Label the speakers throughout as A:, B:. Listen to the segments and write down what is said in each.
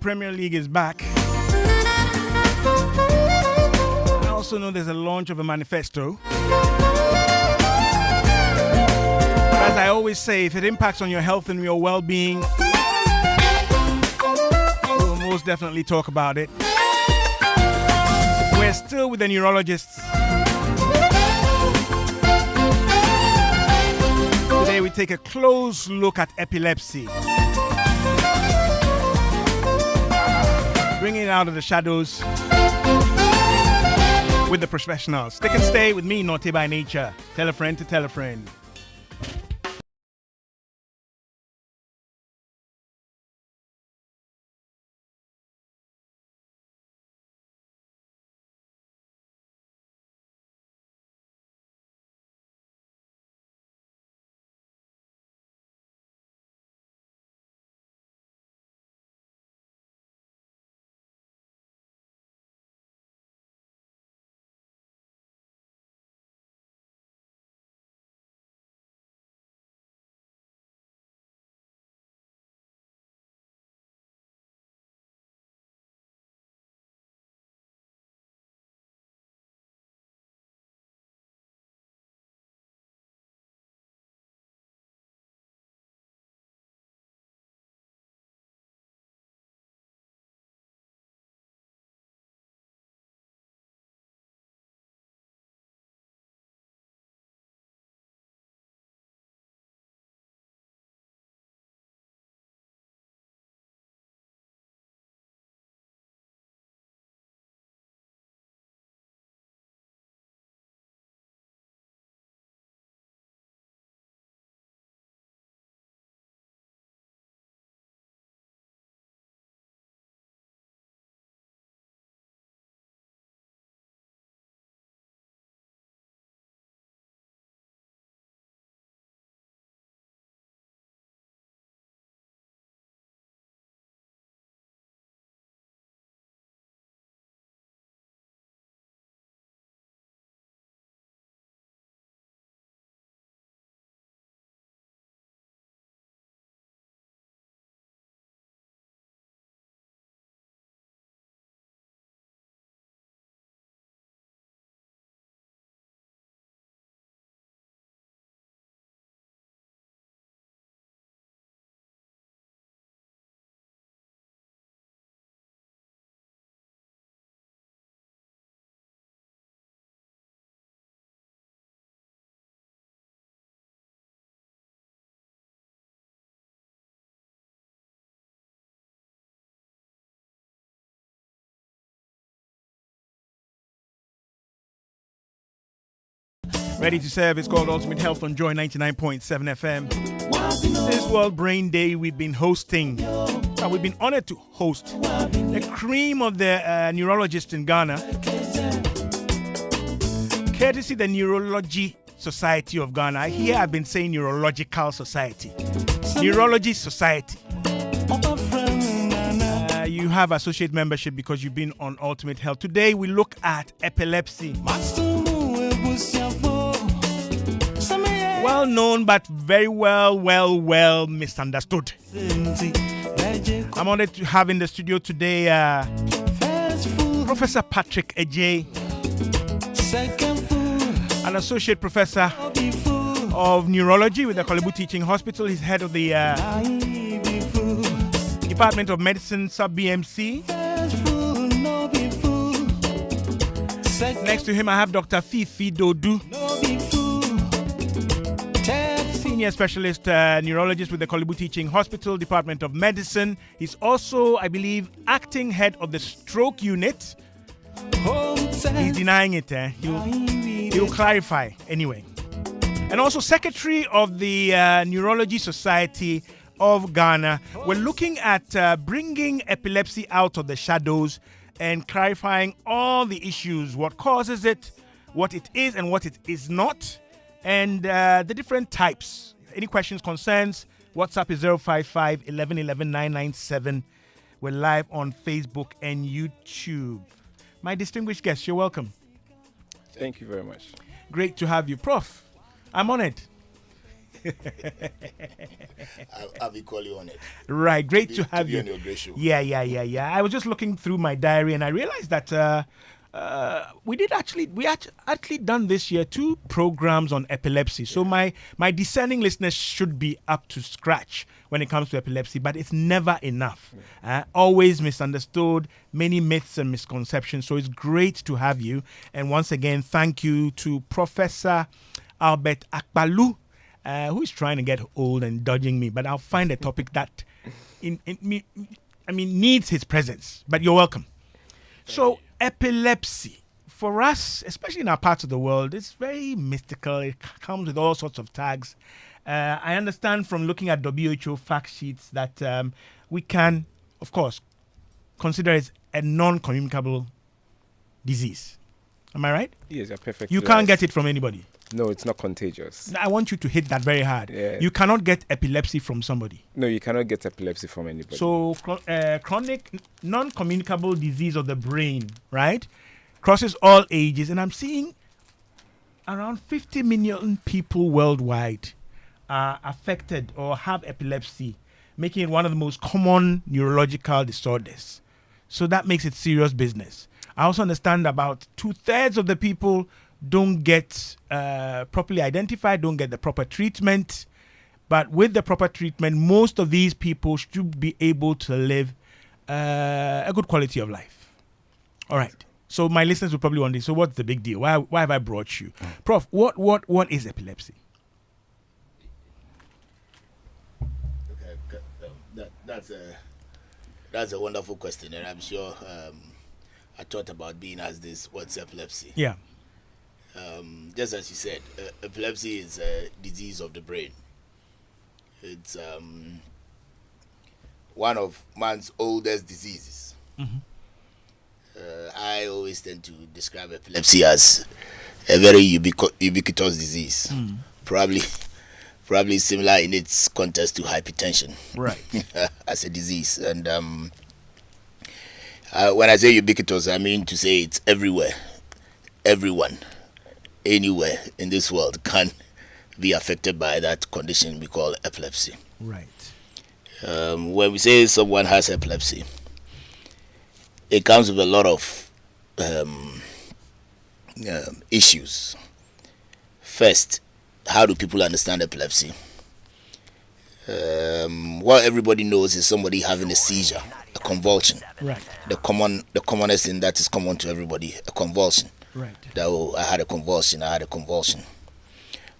A: Premier League is back. I also know there's a launch of a manifesto. As I always say, if it impacts on your health and your well-being, we'll most definitely talk about it. We're still with the neurologists. Today we take a close look at epilepsy. Bringing it out of the shadows with the professionals. Stick and stay with me, Nortey by nature. Tell a friend to tell a friend. Ready to serve. It's called Ultimate Health on Joy 99.7 FM. This World Brain Day we've been hosting. We've been honored to host the cream of the neurologists in Ghana. Courtesy the Neurology Society of Ghana. Here I've been saying Neurological Society. Neurology Society. You have associate membership because you've been on Ultimate Health. Today we look at epilepsy. Well known but very well misunderstood. I'm honored to have in the studio today Professor Patrick Ejay, an associate professor of neurology with the Kolebu Teaching Hospital. He's head of the Department of Medicine, Sub-BMC. Next to him, I have Dr. Fifi Dodu, senior specialist neurologist with the Kolebu Teaching Hospital, Department of Medicine. He's also, I believe, acting head of the stroke unit. He's denying it. He'll clarify anyway. And also secretary of the Neurology Society of Ghana. We're looking at bringing epilepsy out of the shadows and clarifying all the issues, what causes it, what it is and what it is not, and the different types. Any questions, concerns, WhatsApp is 055 11 11 997. We're live on Facebook and YouTube. My distinguished guest, you're welcome.
B: Thank you very much.
A: Great to have you. Prof, I'm honored.
B: I'll be calling on it.
A: Right, great to have
B: be
A: you.
B: On your great show.
A: Yeah. I was just looking through my diary and I realized that we actually done this year 2 programs on epilepsy. So my discerning listeners should be up to scratch when it comes to epilepsy, but it's never enough. Always misunderstood, many myths and misconceptions. So it's great to have you. And once again, thank you to Professor Albert Akbalu, who is trying to get old and dodging me, but I'll find a topic that needs his presence. But you're welcome. So epilepsy, for us, especially in our parts of the world, it's very mystical. It comes with all sorts of tags. I understand from looking at WHO fact sheets that we can, of course, consider it a non-communicable disease. Am I right?
C: Yes, you're perfect.
A: You can't get it from anybody.
C: No, it's not contagious.
A: I want you to hit that very hard.
C: Yeah.
A: You cannot get epilepsy from somebody.
C: No, you cannot get epilepsy from anybody.
A: So chronic non-communicable disease of the brain, right, crosses all ages. And I'm seeing around 50 million people worldwide are affected or have epilepsy, making it one of the most common neurological disorders. So that makes it serious business. I also understand about 2/3 of the people don't get properly identified, don't get the proper treatment. But with the proper treatment, most of these people should be able to live a good quality of life. All right. So my listeners will probably wonder, so what's the big deal? Why have I brought you? Prof, what is epilepsy?
B: Okay, that's a wonderful question, and I'm sure I thought about being asked this, what's epilepsy?
A: Yeah.
B: Just as you said, epilepsy is a disease of the brain. It's one of man's oldest diseases.
A: Mm-hmm.
B: I always tend to describe epilepsy as a very ubiquitous disease. Probably similar in its context to hypertension.
A: Right.
B: As a disease. And when I say ubiquitous, I mean to say it's everywhere. Everyone, anywhere in this world can be affected by that condition we call epilepsy.
A: Right.
B: When we say someone has epilepsy, it comes with a lot of issues. First, how do people understand epilepsy? What everybody knows is somebody having a seizure, a convulsion.
A: Right.
B: The commonest thing that is common to everybody, a convulsion.
A: Right.
B: I had a convulsion.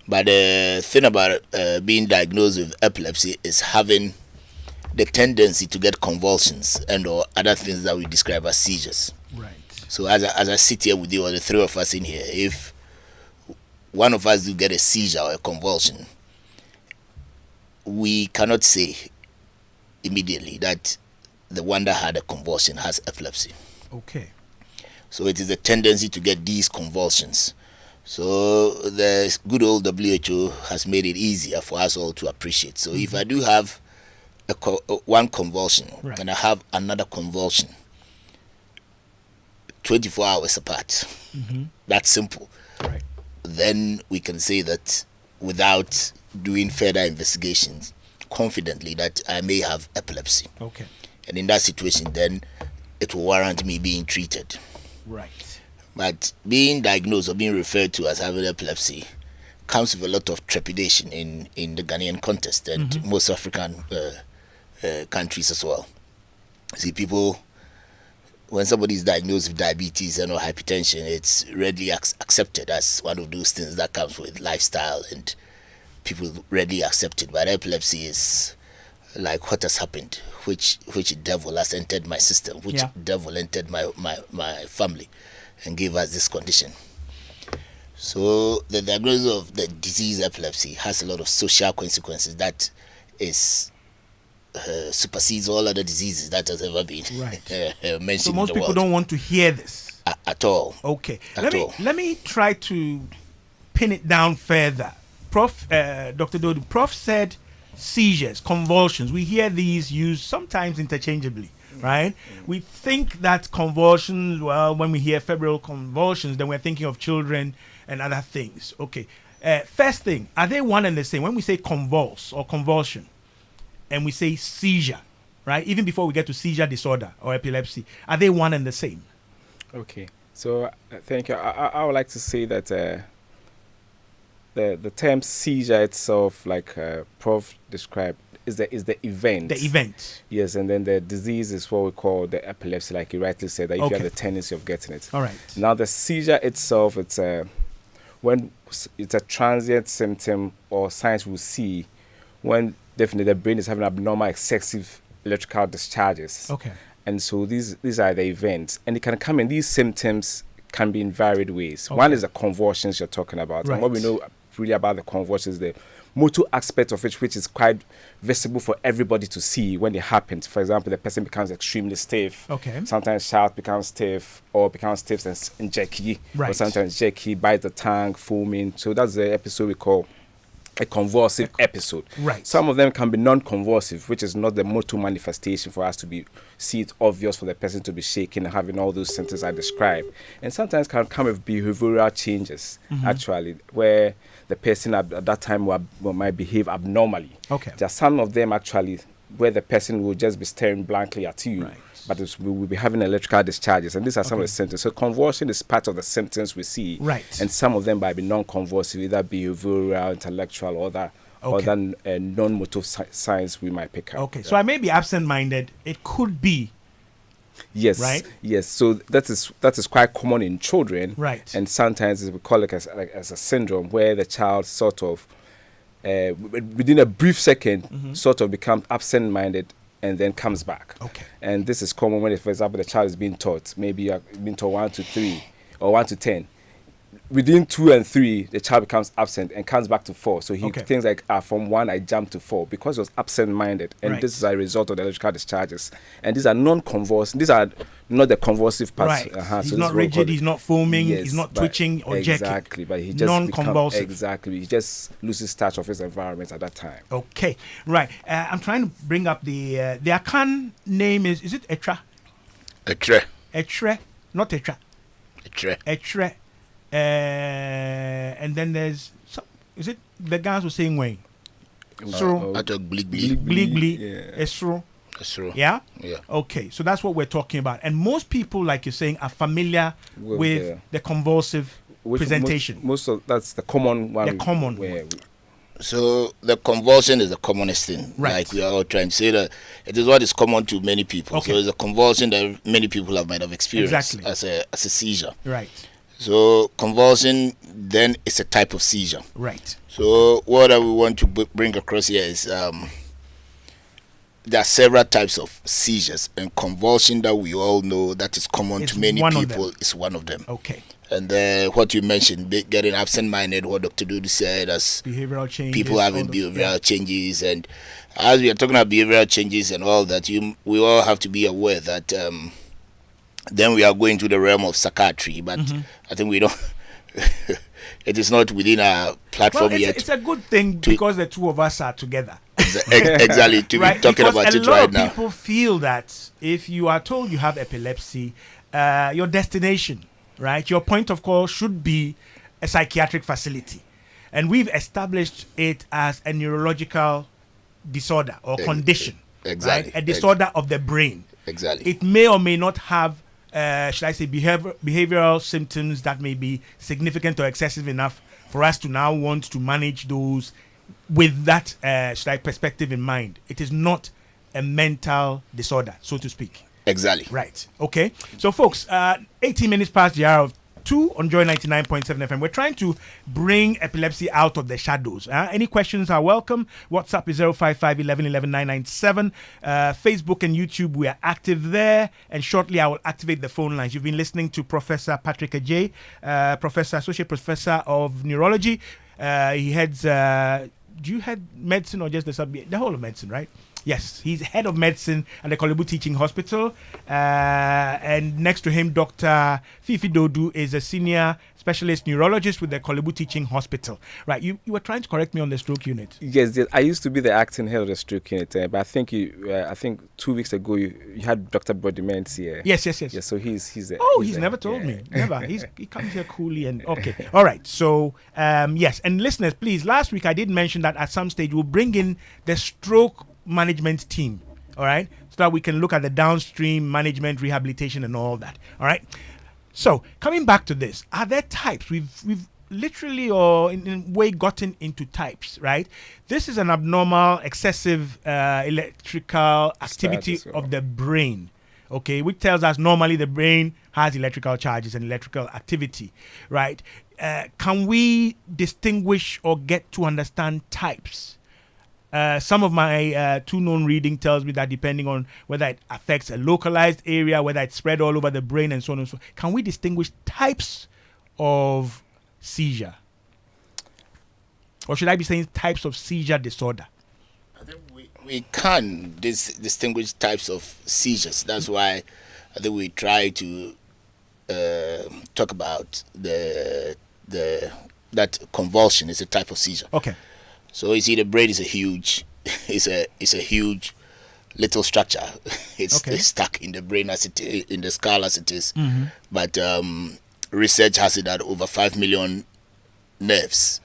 B: But the thing about being diagnosed with epilepsy is having the tendency to get convulsions and or other things that we describe as seizures.
A: Right.
B: So as I sit here with you, or the three of us in here, if one of us do get a seizure or a convulsion, we cannot say immediately that the one that had a convulsion has epilepsy.
A: Okay.
B: So it is a tendency to get these convulsions. So the good old WHO has made it easier for us all to appreciate. So if I do have one convulsion,
A: right,
B: and I have another convulsion 24 hours apart, that's simple.
A: Right.
B: Then we can say that without doing further investigations, confidently that I may have epilepsy.
A: Okay.
B: And in that situation, then it will warrant me being treated.
A: Right.
B: But being diagnosed or being referred to as having epilepsy comes with a lot of trepidation in the Ghanaian context and most African countries as well. See, people, when somebody is diagnosed with diabetes and or hypertension, it's readily accepted as one of those things that comes with lifestyle, and people readily accept it. But epilepsy is like, what has happened? Which devil has entered my system? Which devil entered my family and gave us this condition? So the diagnosis of the disease epilepsy has a lot of social consequences that is supersedes all other diseases that has ever been mentioned.
A: So most
B: in the
A: people
B: world.
A: don't want to hear this
B: at all.
A: Okay.
B: At all.
A: Let me try to pin it down further. Prof, Dr. Dodu, Prof said seizures, convulsions. We hear these used sometimes interchangeably, right? We think that convulsions, well, when we hear febrile convulsions, then we're thinking of children and other things. Okay. First thing, are they one and the same? When we say convulse or convulsion, and we say seizure, right? Even before we get to seizure disorder or epilepsy, are they one and the same?
C: Okay. So thank you. I would like to say that the term seizure itself, like Prof described, is the event.
A: The event.
C: Yes, and then the disease is what we call the epilepsy, like you rightly said, that if you have the tendency of getting it.
A: All right.
C: Now the seizure itself, it's when it's a transient symptom or signs we see when definitely the brain is having abnormal excessive electrical discharges.
A: Okay.
C: And so these are the events, and it can come in. These symptoms can be in varied ways.
A: Okay.
C: One is the convulsions you're talking about,
A: Right.
C: and what we know really about the convulsions, the motor aspect of it, which is quite visible for everybody to see when it happens. For example, the person becomes extremely stiff.
A: Okay.
C: Sometimes shout becomes stiff, or becomes stiff and jerky,
A: Right.
C: or sometimes jerky, bite the tongue, foaming. So that's the episode we call a convulsive episode.
A: Right.
C: Some of them can be non-convulsive, which is not the motor manifestation for us to see it obvious for the person to be shaking and having all those symptoms I described. And sometimes can come with behavioral changes, actually, where the person at that time might behave abnormally.
A: Okay.
C: There are some of them actually where the person will just be staring blankly at you.
A: Right.
C: But we will be having electrical discharges, and these are some of the symptoms. So convulsion is part of the symptoms we see,
A: Right.
C: and some of them might be non-convulsive, either behavioral, intellectual, or other non-motor signs we might pick up.
A: Okay, so I may be absent-minded. It could be.
C: Yes.
A: Right?
C: Yes. So that is quite common in children.
A: Right.
C: And sometimes we call it as a syndrome where the child sort of within a brief second sort of becomes absent-minded and then comes back.
A: Okay.
C: And this is common when, for example, the child is being taught, maybe you're being taught 1 to 3 or 1 to 10. Within 2 and 3, the child becomes absent and comes back to 4. So he thinks like, from 1 I jumped to 4 because he was absent-minded. And this is a result of the electrical discharges. And these are non-convulsive. These are not the convulsive parts.
A: Right. He's not rigid. He's not foaming.
C: Yes,
A: he's not twitching or jerking.
C: Exactly. But he just
A: non-convulsive.
C: Exactly. He just loses touch of his environment at that time.
A: Okay. Right. I'm trying to bring up the Akan name. Is it Etra?
B: Etre.
A: Etre. Not Etra.
B: Etre.
A: Etre. And then there's is it the guys were saying Wayne? So
B: I talk bleak.
A: Esro. Yeah?
B: Yeah.
A: Okay, so that's what we're talking about. And most people, like you're saying, are familiar with the convulsive presentation.
C: Most of that's the common one.
A: The common one.
B: So the convulsion is the commonest thing.
A: Right.
B: Like we are all trying to say that it is what is common to many people.
A: Okay.
B: So it's a convulsion that many people might have experienced
A: Exactly.
B: as a seizure.
A: Right.
B: So convulsion then is a type of seizure.
A: Right.
B: So what I want to bring across here is there are several types of seizures, and convulsion that we all know that is common to many people is one of them.
A: Okay.
B: And what you mentioned, getting absent-minded, what Dr. Dudu said, as
A: behavioral changes,
B: people having behavioral changes, and as we are talking about behavioral changes and all that, we all have to be aware that then we are going to the realm of psychiatry, but I think we don't. It is not within our platform yet.
A: It's a good thing because the two of us are together.
B: Exactly, to be talking about it right now.
A: A lot of people feel that if you are told you have epilepsy, your destination, right, your point of call should be a psychiatric facility. And we've established it as a neurological disorder or condition.
B: Exactly.
A: Right? A disorder of the brain.
B: Exactly.
A: It may or may not have, should I say, behavioral symptoms that may be significant or excessive enough for us to now want to manage those with that perspective in mind. It is not a mental disorder, so to speak.
B: Exactly.
A: Right. Okay. So, folks, 18 minutes past the hour of 2 on Joy 99.7 FM. We're trying to bring epilepsy out of the shadows. Any questions are welcome. WhatsApp is 055 11 11 997. Facebook and YouTube, we are active there. And shortly, I will activate the phone lines. You've been listening to Professor Patrick Ajay, Associate Professor of Neurology. He heads, do you head medicine or just the whole of medicine, right? Yes, he's head of medicine at the Kolebu Teaching Hospital. And next to him, Dr. Fifi Dodu is a senior specialist neurologist with the Kolebu Teaching Hospital. Right, you were trying to correct me on the stroke unit.
C: Yes, I used to be the acting head of the stroke unit, but I think 2 weeks ago you had Dr. Bodiments here.
A: Yes.
C: Yeah, so he's
A: he's never told me. Never. He comes here coolly and okay. All right. So yes, and listeners, please. Last week I did mention that at some stage we'll bring in the stroke management team. All right, so that we can look at the downstream management, rehabilitation, and all that. All right. So coming back to this, are there types? We've literally or in a way gotten into types, right? This is an abnormal, excessive electrical activity of the brain. Okay, which tells us normally the brain has electrical charges and electrical activity, right? Can we distinguish or get to understand types? Some of my two known reading tells me that depending on whether it affects a localized area, whether it's spread all over the brain and so on and so on, can we distinguish types of seizure? Or should I be saying types of seizure disorder?
B: I think we can distinguish types of seizures. That's why I think we try to talk about that convulsion is a type of seizure.
A: Okay.
B: So you see, the brain is a huge little structure. It's stuck in the brain as it is, in the skull as it is. Mm-hmm. But research has it that over 5 million nerves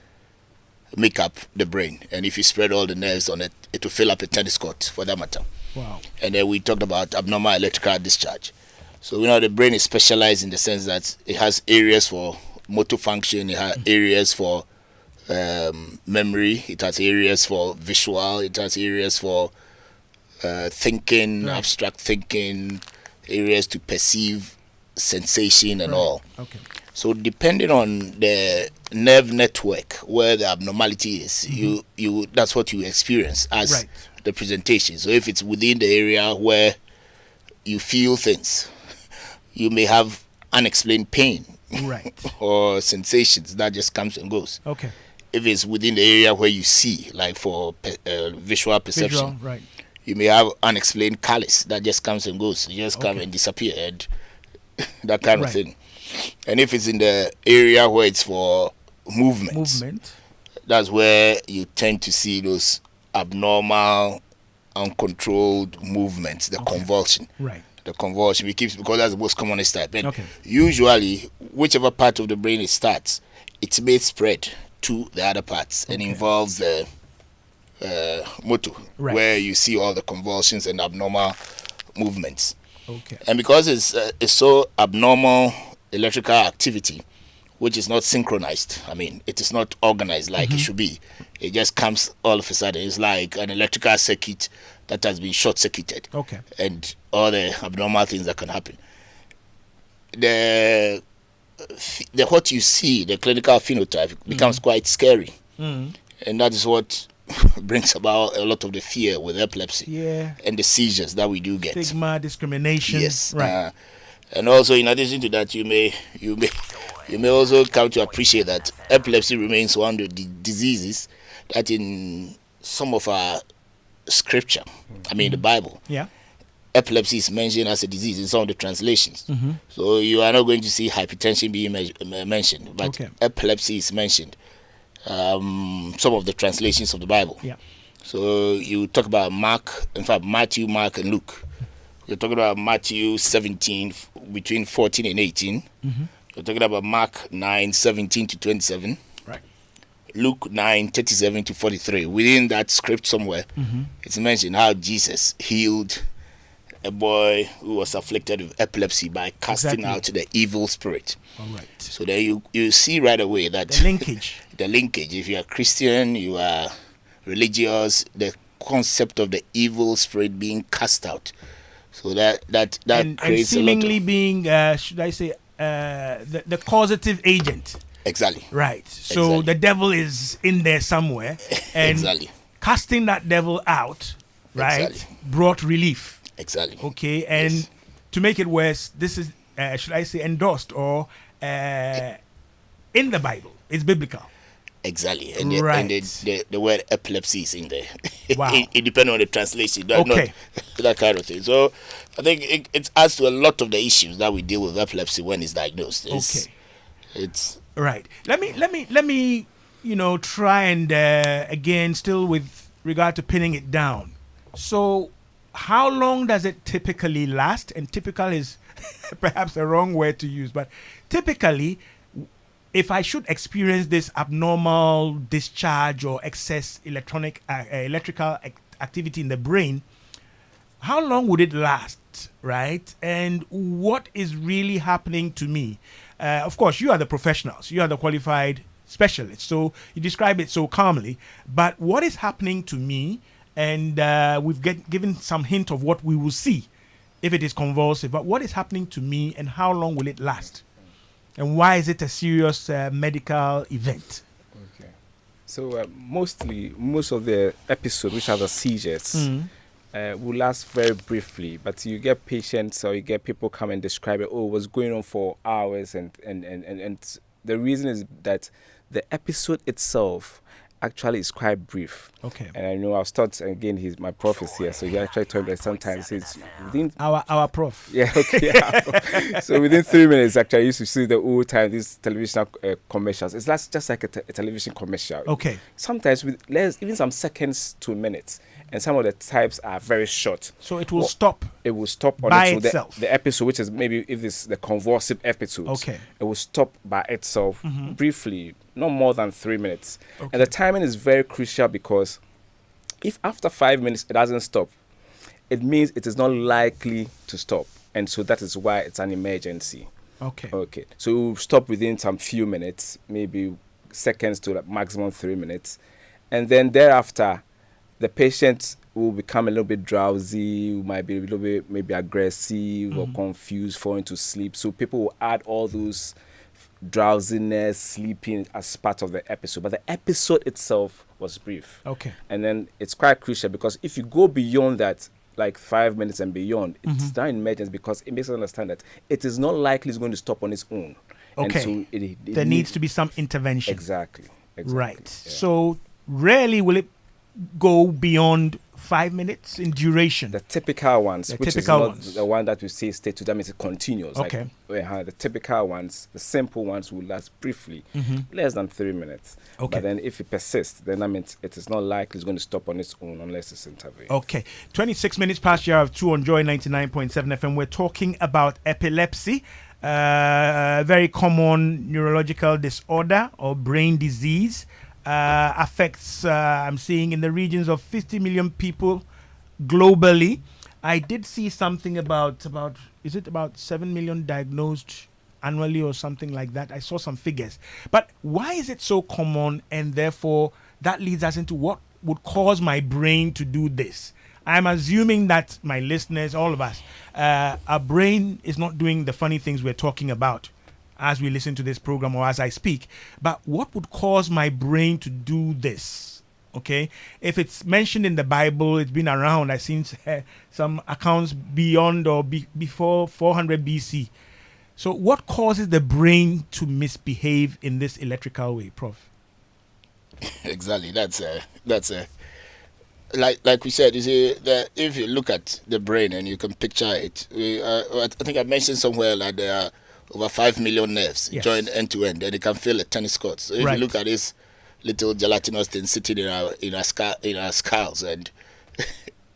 B: make up the brain, and if you spread all the nerves on it, it will fill up a tennis court, for that matter.
A: Wow.
B: And then we talked about abnormal electrical discharge. So the brain is specialized in the sense that it has areas for motor function, it has areas for memory, it has areas for visual, it has areas for thinking, abstract thinking, areas to perceive sensation and all. Okay. So depending on the nerve network where the abnormality is, you that's what you experience as the presentation. So if it's within the area where you feel things, you may have unexplained pain, or sensations that just comes and goes.
A: Okay.
B: If it's within the area where you see, like for visual perception, you may have unexplained callus that just comes and goes. You just come and disappear, and that kind of thing. And if it's in the area where it's for movement, that's where you tend to see those abnormal, uncontrolled movements, the convulsion. Right. The convulsion, because that's the most commonest type. And usually, whichever part of the brain it starts, it's may spread to the other parts and involves the motor, where you see all the convulsions and abnormal movements. Okay. And because it's so abnormal electrical activity, which is not synchronized, I mean, it is not organized like it should be. It just comes all of a sudden. It's like an electrical circuit that has been short-circuited. Okay. And all the abnormal things that can happen. The what you see, the clinical phenotype, becomes quite scary. And that is what brings about a lot of the fear with epilepsy and the seizures that we do get.
A: Stigma, discrimination.
B: Yes. Right. And also, in addition to that, you may also come to appreciate that epilepsy remains one of the diseases that in some of our scripture, I mean the Bible, epilepsy is mentioned as a disease in some of the translations. So you are not going to see hypertension being mentioned, but epilepsy is mentioned. Some of the translations of the Bible. So you talk about Matthew, Mark, and Luke. You're talking about Matthew 17, between 14 and 18. You're talking about Mark 9, 17 to 27. Right. Luke 9, 37 to 43. Within that script somewhere, it's mentioned how Jesus healed a boy who was afflicted with epilepsy by casting out the evil spirit. All right. So there you see right away that
A: the linkage.
B: The linkage. If you are Christian, you are religious, the concept of the evil spirit being cast out. So that creates
A: and seemingly
B: a lot of
A: being, should I say, the causative agent.
B: Exactly.
A: Right. So the devil is in there somewhere, and casting that devil out, brought relief.
B: Exactly.
A: Okay, and to make it worse, this is, should I say, endorsed or in the Bible. It's biblical.
B: Exactly, and,
A: Right.
B: the word epilepsy is in there.
A: Wow.
B: It depends on the translation, not
A: Okay.
B: that kind of thing. So I think it adds to a lot of the issues that we deal with epilepsy when it's diagnosed. It's
A: Right. Let me try and again, still with regard to pinning it down. So, how long does it typically last? And typical is perhaps the wrong word to use, but typically, if I should experience this abnormal discharge or excess electrical activity in the brain, how long would it last, right? And what is really happening to me? Of course, you are the professionals, you are the qualified specialists, so you describe it so calmly. But what is happening to me? And we've given some hint of what we will see if it is convulsive. But what is happening to me, and how long will it last? And why is it a serious medical event?
C: Okay. So most of the episodes, which are the seizures, will last very briefly. But you get patients or you get people come and describe it. Oh, it was going on for hours, and the reason is that the episode itself actually is quite brief.
A: Okay.
C: And I know I've started, again, he's my prof is here, so he actually told me that sometimes it's within
A: our prof.
C: Yeah, okay. Yeah. So within 3 minutes, actually, I used to see the old time these television commercials. It's just like a television commercial.
A: Okay.
C: Sometimes with even some seconds to minutes, and some of the types are very short.
A: So it will stop.
C: It will stop on
A: by
C: its own.
A: itself.
C: The episode, which is maybe if it's the convulsive episode,
A: Okay.
C: it will stop by itself briefly, not more than 3 minutes.
A: Okay.
C: And the timing is very crucial because if after 5 minutes it doesn't stop, it means it is not likely to stop. And so that is why it's an emergency.
A: Okay.
C: Okay. So it will stop within some few minutes, maybe seconds to like maximum 3 minutes. And then thereafter, the patient will become a little bit drowsy, might be a little bit maybe aggressive or confused, fall into sleep. So people will add all those drowsiness, sleeping as part of the episode. But the episode itself was brief.
A: Okay.
C: And then it's quite crucial because if you go beyond that, like 5 minutes and beyond, it's not an emergency because it makes us understand that it is not likely it's going to stop on its own.
A: Okay.
C: And so
A: there needs to be some intervention.
C: Exactly.
A: Right.
C: Yeah.
A: So rarely will it go beyond 5 minutes in duration.
C: The typical ones,
A: The
C: which
A: typical
C: is not
A: ones.
C: the one that we say stay to them, is continuous.
A: Okay.
C: Like, the typical ones, the simple ones will last briefly, less than 3 minutes.
A: Okay.
C: But then if it persists, then that means it is not likely it's going to stop on its own unless it's intervened.
A: Okay. 26 minutes past the hour of 2 on Joy 99.7 FM. We're talking about epilepsy, a very common neurological disorder or brain disease. Affects, I'm seeing, in the regions of 50 million people globally. I did see something about is it about 7 million diagnosed annually or something like that? I saw some figures. But why is it so common, and therefore that leads us into what would cause my brain to do this? I'm assuming that my listeners, all of us, our brain is not doing the funny things we're talking about as we listen to this program or as I speak. But what would cause my brain to do this? Okay, if it's mentioned in the Bible, it's been around. I've seen some accounts beyond or before 400 BC. So what causes the brain to misbehave in this electrical way, Prof?
B: Exactly. That's like we said. You see, that if you look at the brain and you can picture it, I think I mentioned somewhere that there are over 5 million nerves joined end to end, and you can feel a tennis court. So if you look at this little gelatinous thing sitting in our skulls, and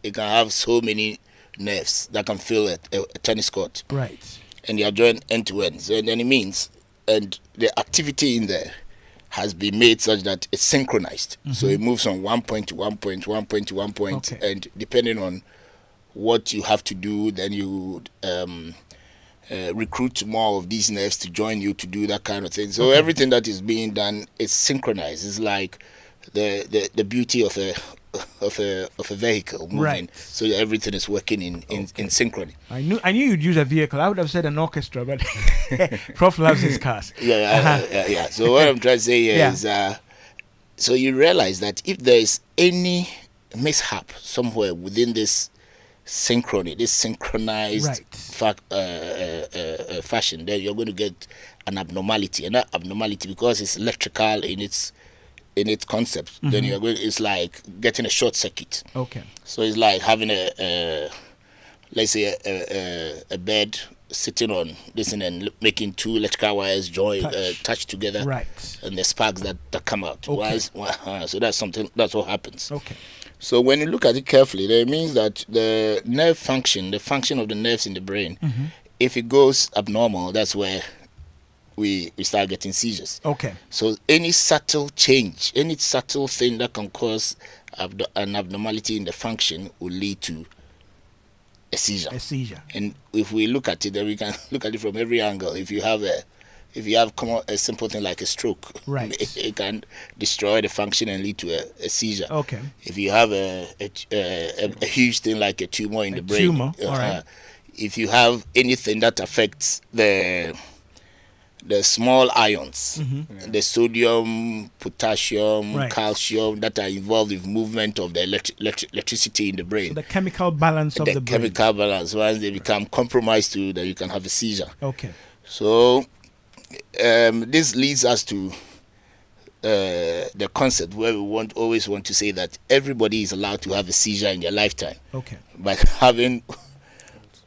B: it can have so many nerves that can fill a tennis court.
A: Right.
B: And they are joined end to end. So then it means, and the activity in there has been made such that it's synchronized. So it moves from one point to one point, one point to one point, and depending on what you have to do, then you recruit more of these nerves to join you to do that kind of thing. So everything that is being done is synchronized. It's like the beauty of a vehicle moving.
A: Right.
B: So everything is working in synchrony.
A: I knew you'd use a vehicle. I would have said an orchestra, but Prof loves his cars.
B: Yeah. So what I'm trying to say here is, so you realize that if there is any mishap somewhere within this synchrony, this synchronized fashion, then you're going to get an abnormality. And that abnormality, because it's electrical in its in its concept, then you're going. It's like getting a short circuit.
A: Okay.
B: So it's like having let's say a bed sitting on this and making two electrical wires touch together,
A: right? And
B: the sparks that come out.
A: Okay.
B: So that's something. That's what happens.
A: Okay.
B: So when you look at it carefully, that means that the nerve function, the function of the nerves in the brain, if it goes abnormal, that's where we start getting seizures.
A: Okay.
B: So any subtle change, any subtle thing that can cause an abnormality in the function will lead to a seizure.
A: A seizure.
B: And if we look at it, then we can look at it from every angle. If you have a simple thing like a stroke,
A: right,
B: it can destroy the function and lead to a seizure.
A: Okay.
B: If you have a huge thing like a tumor in the brain,
A: all right.
B: If you have anything that affects the small ions, the sodium, potassium,
A: right,
B: calcium that are involved with movement of the electricity in the brain.
A: So the chemical balance of the brain.
B: The chemical balance, once they become compromised to that, you can have a seizure.
A: Okay.
B: So this leads us to the concept where we always want to say that everybody is allowed to have a seizure in their lifetime.
A: Okay.
B: But having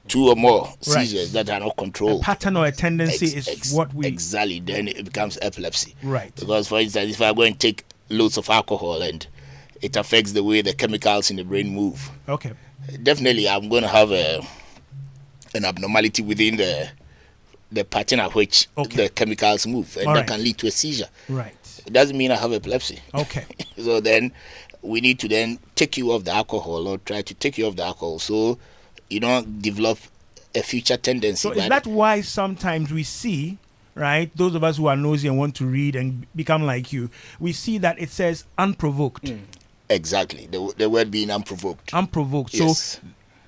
B: 2 or more seizures that are not controlled.
A: A pattern or a tendency is what we...
B: Exactly, then it becomes epilepsy.
A: Right.
B: Because, for instance, if I go and take loads of alcohol and it affects the way the chemicals in the brain move.
A: Okay.
B: Definitely, I'm going to have an abnormality within the pattern at which the chemicals move, and that can lead to a seizure.
A: Right.
B: It doesn't mean I have epilepsy.
A: Okay.
B: So then we need to then take you off the alcohol, or try to take you off the alcohol, so you don't develop a future tendency.
A: So is that why sometimes we see, right, those of us who are nosy and want to read and become like you, we see that it says unprovoked.
B: Exactly. The word being unprovoked.
A: Unprovoked.
B: Yes.
A: So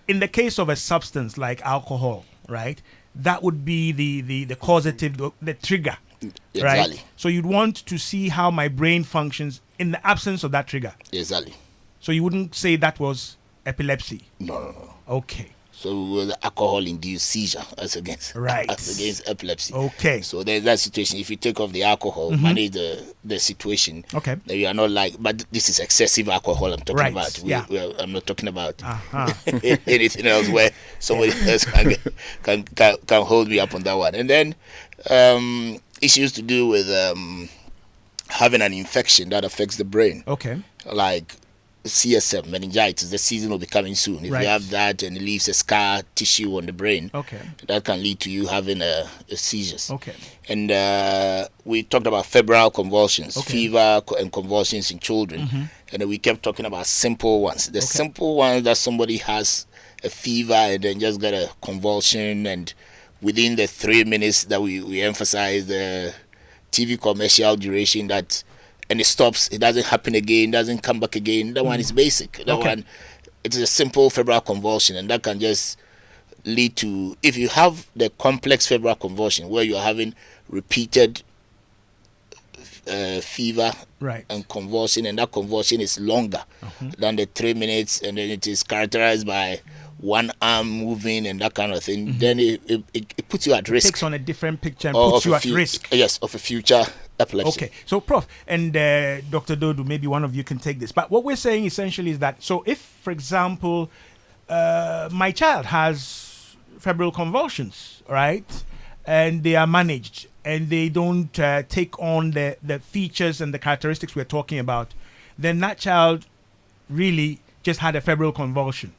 A: in the case of a substance like alcohol, right, that would be the causative, the trigger.
B: Exactly.
A: Right? So you'd want to see how my brain functions in the absence of that trigger.
B: Exactly.
A: So you wouldn't say that was epilepsy.
B: No.
A: Okay.
B: So it was alcohol-induced seizure as against epilepsy.
A: Okay.
B: So there's that situation. If you take off the alcohol, manage the situation.
A: Okay.
B: Then you are not like, but this is excessive alcohol I'm talking about. I'm not talking about anything else where somebody else can hold me up on that one. And then issues to do with having an infection that affects the brain.
A: Okay.
B: Like CSM, meningitis, the season will be coming soon. If you have that and it leaves a scar tissue on the brain, that can lead to you having a seizures.
A: Okay.
B: And we talked about febrile convulsions, fever and convulsions in children. And then we kept talking about simple ones. The simple ones that somebody has a fever and then just got a convulsion, and within the 3 minutes that we emphasize the TV commercial duration, that and it stops, it doesn't happen again, doesn't come back again. That one is basic. That one, it is a simple febrile convulsion, and that can just lead to, if you have the complex febrile convulsion where you're having repeated fever and convulsion, and that convulsion is longer than the 3 minutes, and then it is characterized by one arm moving and that kind of thing, then it puts you at risk.
A: It takes on a different picture and puts you at risk.
B: Yes, of a future epilepsy.
A: Okay, so Prof. and Dr. Dodu, maybe one of you can take this. But what we're saying essentially is that, so if, for example, my child has febrile convulsions, right, and they are managed and they don't take on the features and the characteristics we're talking about, then that child really just had a febrile convulsion.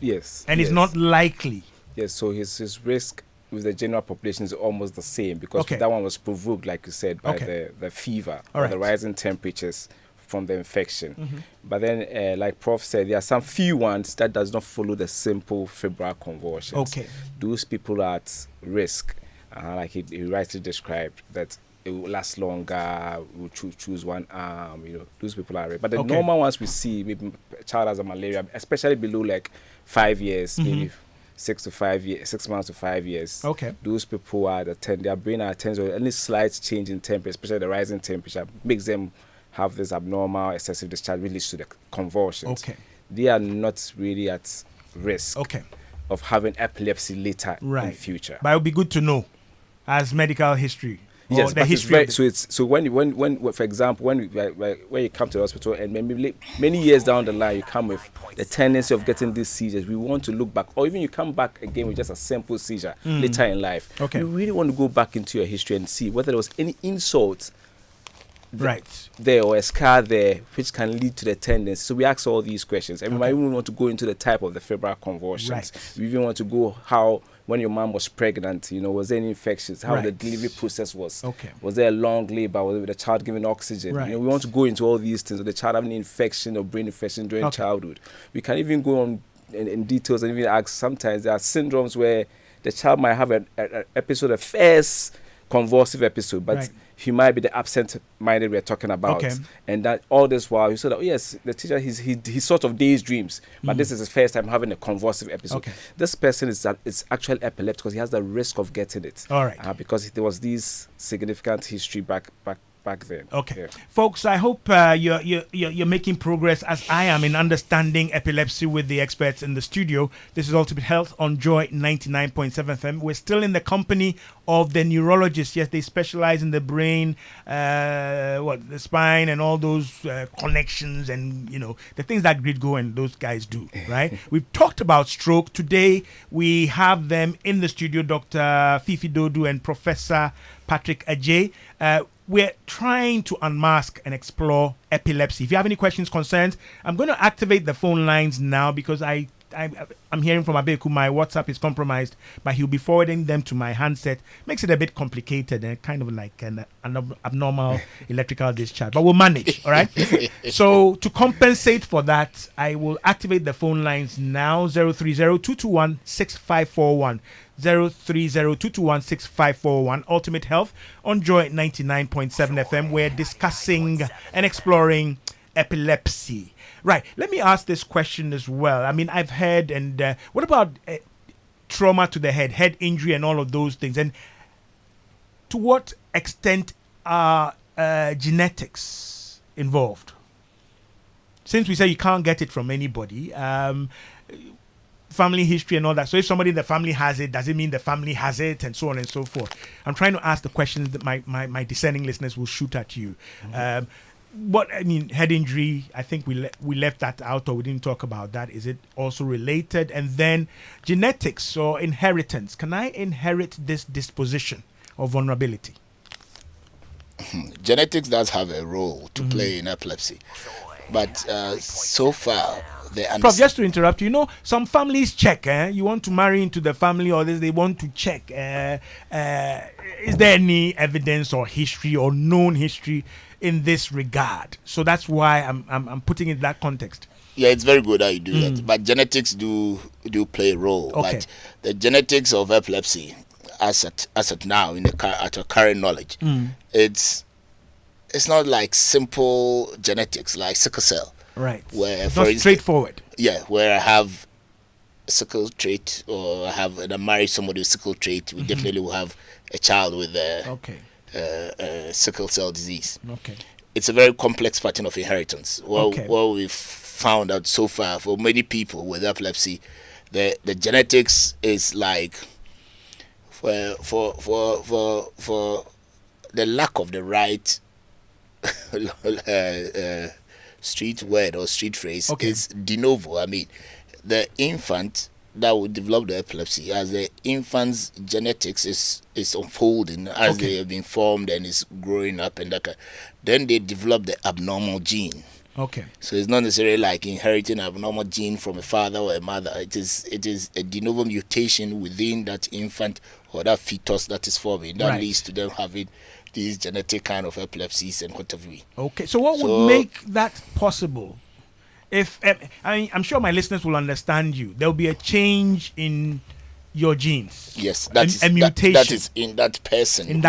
C: Yes.
A: And it's not likely.
C: Yes, so his risk with the general population is almost the same, because that one was provoked, like you said, by the fever or the rising temperatures from the infection. But then, like Prof said, there are some few ones that does not follow the simple febrile convulsions. Those people are at risk, like he rightly described, that it will last longer, we'll choose one arm, those people are at risk. But the normal ones we see, maybe a child has a malaria, especially below like 5 years, maybe 6 months to 5 years. Those people are their brain are tense, or any slight change in temperature, especially the rising temperature, makes them have this abnormal excessive discharge, which leads to the convulsions. They are not really at risk of having epilepsy later in future.
A: But it would be good to know as medical history.
C: Yes,
A: the
C: but
A: history.
C: so when for example when you come to the hospital and maybe many years down the line you come with the tendency of getting these seizures, we want to look back, or even you come back again with just a simple seizure later in life.
A: Okay.
C: We really want to go back into your history and see whether there was any insult
A: Right.
C: there or a scar there which can lead to the tendency. So we ask all these questions, and we might even want to go into the type of the febrile convulsions.
A: Right.
C: We even want to go how, when your mom was pregnant, was there any infections, how the
A: Right.
C: delivery process was.
A: Okay.
C: Was there a long labor? Was the child given oxygen?
A: Right.
C: We want to go into all these things. Or the child having infection or brain infection during childhood. We can even go on in details and even ask, sometimes there are syndromes where the child might have an episode, a first convulsive episode, but
A: Right.
C: he might be the absent-minded we're talking about.
A: Okay.
C: And that all this while, you saw that, oh yes, the teacher, he's sort of days dreams, but this is his first time having a convulsive episode.
A: Okay.
C: This person is actually epileptic because he has the risk of getting it.
A: All right.
C: Because there was this significant history back then.
A: Okay,
C: Yeah.
A: folks, I hope you're making progress as I am in understanding epilepsy with the experts in the studio. This is Ultimate Health on Joy 99.7 FM. We're still in the company of the neurologists. Yes, they specialize in the brain, the spine, and all those connections, and the things that grid go and those guys do. Right? We've talked about stroke today. We have them in the studio, Dr. Fifi Dodu and Professor Patrick Ajay. We're trying to unmask and explore epilepsy. If you have any questions, concerns, I'm going to activate the phone lines now because I'm hearing from Abeku my WhatsApp is compromised, but he'll be forwarding them to my handset. Makes it a bit complicated and kind of like an abnormal electrical discharge, but we'll manage, all right? So to compensate for that, I will activate the phone lines now, 030-221-6541. 030-221-6541. Ultimate Health on Joy 99.7 FM. We're discussing and exploring epilepsy. Right. Let me ask this question as well. I mean, I've heard, and what about trauma to the head injury, and all of those things? And to what extent are genetics involved? Since we say you can't get it from anybody, family history and all that. So if somebody in the family has it, does it mean the family has it, and so on and so forth? I'm trying to ask the questions that my discerning listeners will shoot at you. Head injury, I think we left that out, or we didn't talk about that. Is it also related? And then genetics or inheritance. Can I inherit this disposition or vulnerability?
B: Genetics does have a role to play in epilepsy. But so far,
A: Prof, just to interrupt you, some families check. You want to marry into the family, or this, they want to check. Is there any evidence or history or known history in this regard? So that's why I'm putting it in that context.
B: Yeah, it's very good how you do that. But genetics do play a role.
A: Okay.
B: But the genetics of epilepsy, as at now, at our current knowledge, it's not like simple genetics like sickle cell.
A: Right.
B: Where,
A: it's
B: for
A: not
B: instance,
A: straightforward.
B: Yeah, where I have sickle trait, or I marry somebody with sickle trait, we definitely will have a child with sickle cell disease.
A: Okay.
B: It's a very complex pattern of inheritance. What we've found out so far for many people with epilepsy, the genetics is like for the lack of the right street word or street phrase is de novo. I mean, the infant that will develop the epilepsy, as the infant's genetics is unfolding as they have been formed and is growing up, and then they develop the abnormal gene.
A: Okay.
B: So it's not necessarily like inheriting an abnormal gene from a father or a mother. It is a de novo mutation within that infant or that fetus that is forming that leads to them having these genetic kind of epilepsies and whatever.
A: Okay, so what would make that possible? If I'm sure my listeners will understand you, there will be a change in your genes.
B: Yes, a mutation that is in that person.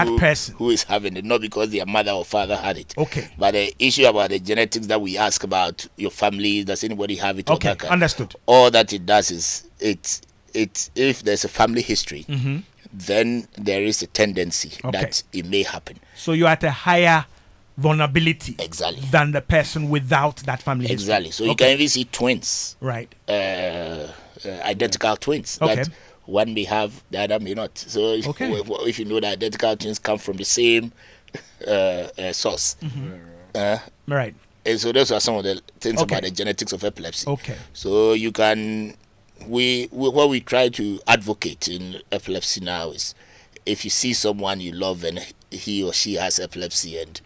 B: Who is having it, not because their mother or father had it.
A: Okay.
B: But the issue about the genetics that we ask about your family, does anybody have it?
A: Okay, understood.
B: All that it does is it's if there's a family history. Then there is a tendency that it may happen.
A: So you're at a higher vulnerability than the person without that family history.
B: Exactly. So you can even see twins.
A: Right.
B: Identical twins.
A: Okay.
B: That one may have, the other may not. So if you know that identical twins come from the same source.
A: Right.
B: And so those are some of the things about the genetics of epilepsy.
A: Okay.
B: So you can, what we try to advocate in epilepsy now is, if you see someone you love and he or she has epilepsy, and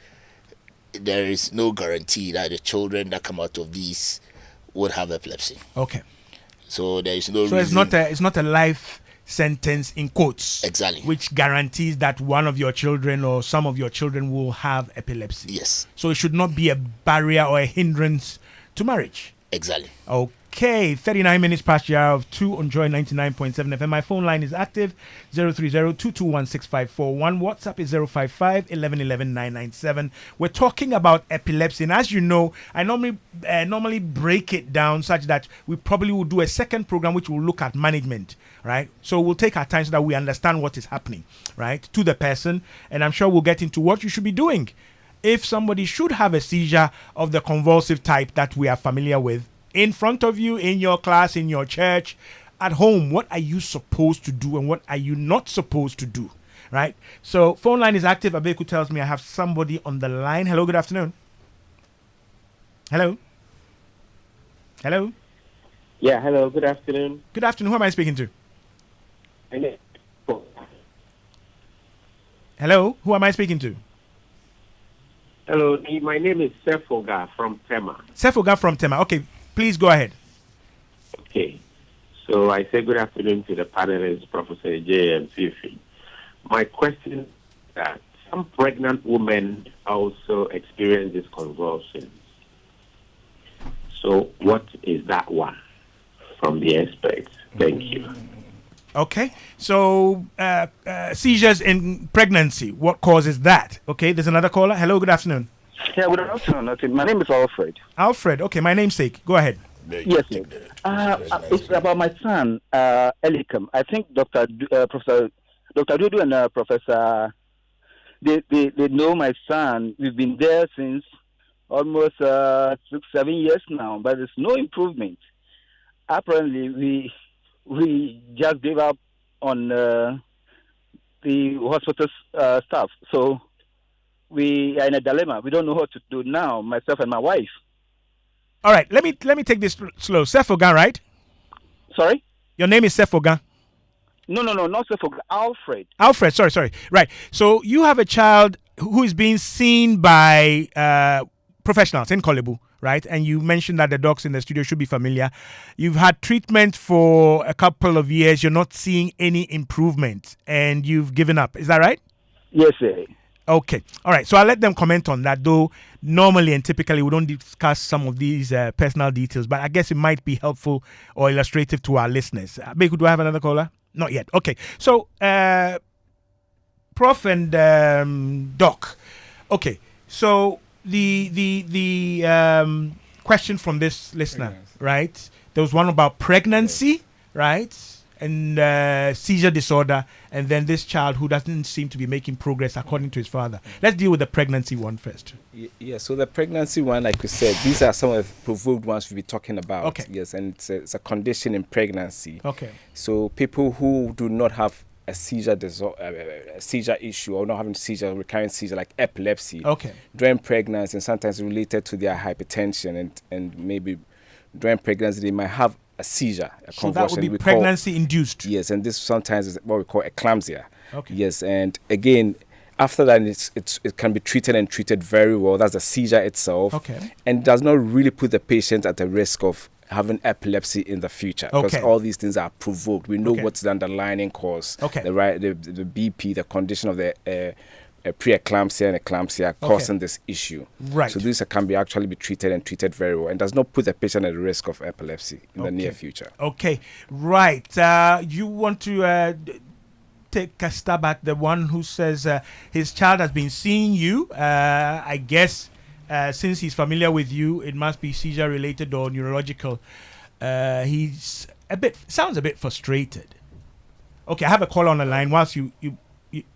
B: there is no guarantee that the children that come out of these would have epilepsy.
A: Okay.
B: So there is no
A: reason. It's not a life sentence in quotes.
B: Exactly.
A: Which guarantees that one of your children or some of your children will have epilepsy.
B: Yes.
A: So it should not be a barrier or a hindrance to marriage.
B: Exactly.
A: Okay, 39 minutes past the hour of 2 on Joy 99.7 FM. My phone line is active, 030-221-6541. WhatsApp is 055-1111-997. We're talking about epilepsy. And as you know, I normally break it down such that we probably will do a second program which will look at management, right? So we'll take our time so that we understand what is happening, right, to the person. And I'm sure we'll get into what you should be doing if somebody should have a seizure of the convulsive type that we are familiar with, in front of you, in your class, in your church, at home. What are you supposed to do and what are you not supposed to do, right? So phone line is active. Abeku tells me I have somebody on the line. Hello, good afternoon. Hello. Hello.
D: Yeah, hello, good afternoon.
A: Good afternoon. Who am I speaking to? Hello, who am I speaking to?
D: Hello, my name is Sefoga from Tema.
A: Sefoga from Tema. Okay, please go ahead.
D: Okay, so I say good afternoon to the panelists, Professor J and Fifi. My question is that some pregnant women also experience these convulsions. So what is that one from the experts? Thank you.
A: Okay, so seizures in pregnancy, what causes that? Okay, there's another caller. Hello, good afternoon.
E: Yeah, good afternoon. My name is Alfred.
A: Alfred, okay, my namesake. Go ahead.
E: Yes, sir. It's about my son, Elikem. I think Professor Dudu and Professor, they know my son. We've been there since almost 6-7 years now, but there's no improvement. Apparently, we just gave up on the hospital staff. So we are in a dilemma. We don't know what to do now, myself and my wife.
A: All right, let me take this slow. Sefoga, right?
E: Sorry?
A: Your name is Sefoga?
E: No, not Sefoga. Alfred.
A: Alfred, sorry. Right. So you have a child who is being seen by professionals in Kolebu, right? And you mentioned that the docs in the studio should be familiar. You've had treatment for a couple of years. You're not seeing any improvement and you've given up. Is that right?
E: Yes, sir.
A: Okay. All right. So I'll let them comment on that, though normally and typically we don't discuss some of these personal details, but I guess it might be helpful or illustrative to our listeners. Beku, do I have another caller? Not yet. Okay. So, Prof and Doc. Okay. So the question from this listener, right? There was one about pregnancy, right? And seizure disorder, and then this child who doesn't seem to be making progress according to his father. Let's deal with the pregnancy one first.
C: Yeah, so the pregnancy one, like you said, these are some of the provoked ones we'll be talking about.
A: Okay.
C: Yes, and it's a condition in pregnancy.
A: Okay.
C: So people who do not have a seizure seizure issue or not having recurrent seizure like epilepsy,
A: okay,
C: during pregnancy, and sometimes related to their hypertension and maybe during pregnancy they might have a seizure, a
A: so
C: convulsion.
A: That would be pregnancy induced.
C: Yes, and this sometimes is what we call eclampsia.
A: Okay.
C: Yes, and again, after that, it can be treated very well. That's the seizure itself.
A: Okay.
C: And does not really put the patient at the risk of having epilepsy in the future, because all these things are provoked. We know what's the underlying cause.
A: Okay.
C: The BP, the condition of the preeclampsia and eclampsia causing this issue.
A: Right.
C: So these can be actually be treated very well and does not put the patient at risk of epilepsy in the near future.
A: Okay. Right. You want to take a stab at the one who says his child has been seeing you. I guess since he's familiar with you, it must be seizure related or neurological. He's sounds a bit frustrated. Okay, I have a call on the line. Whilst you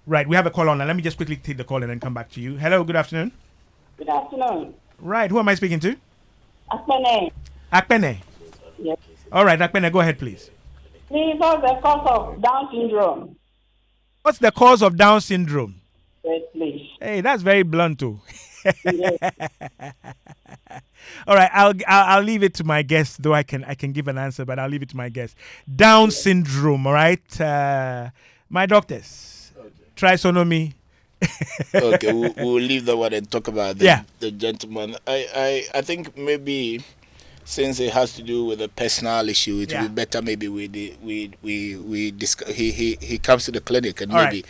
A: right, we have a call on. Let me just quickly take the call and then come back to you. Hello, good afternoon.
F: Good afternoon.
A: Right, who am I speaking to?
F: Akpene.
A: Akpene.
F: Yes.
A: All right, Akpene, go ahead, please.
F: Please, what's the cause of Down syndrome?
A: What's the cause of Down syndrome?
F: Yes, please.
A: Hey, that's very blunt too.
F: Yes.
A: All right, I'll leave it to my guest, though I can give an answer, but I'll leave it to my guest. Down syndrome, all right? My doctors, trisomy.
B: Okay, we'll leave that one and talk about the gentleman. I think maybe since it has to do with a personal issue, it would be better maybe we discuss. He comes to the clinic and maybe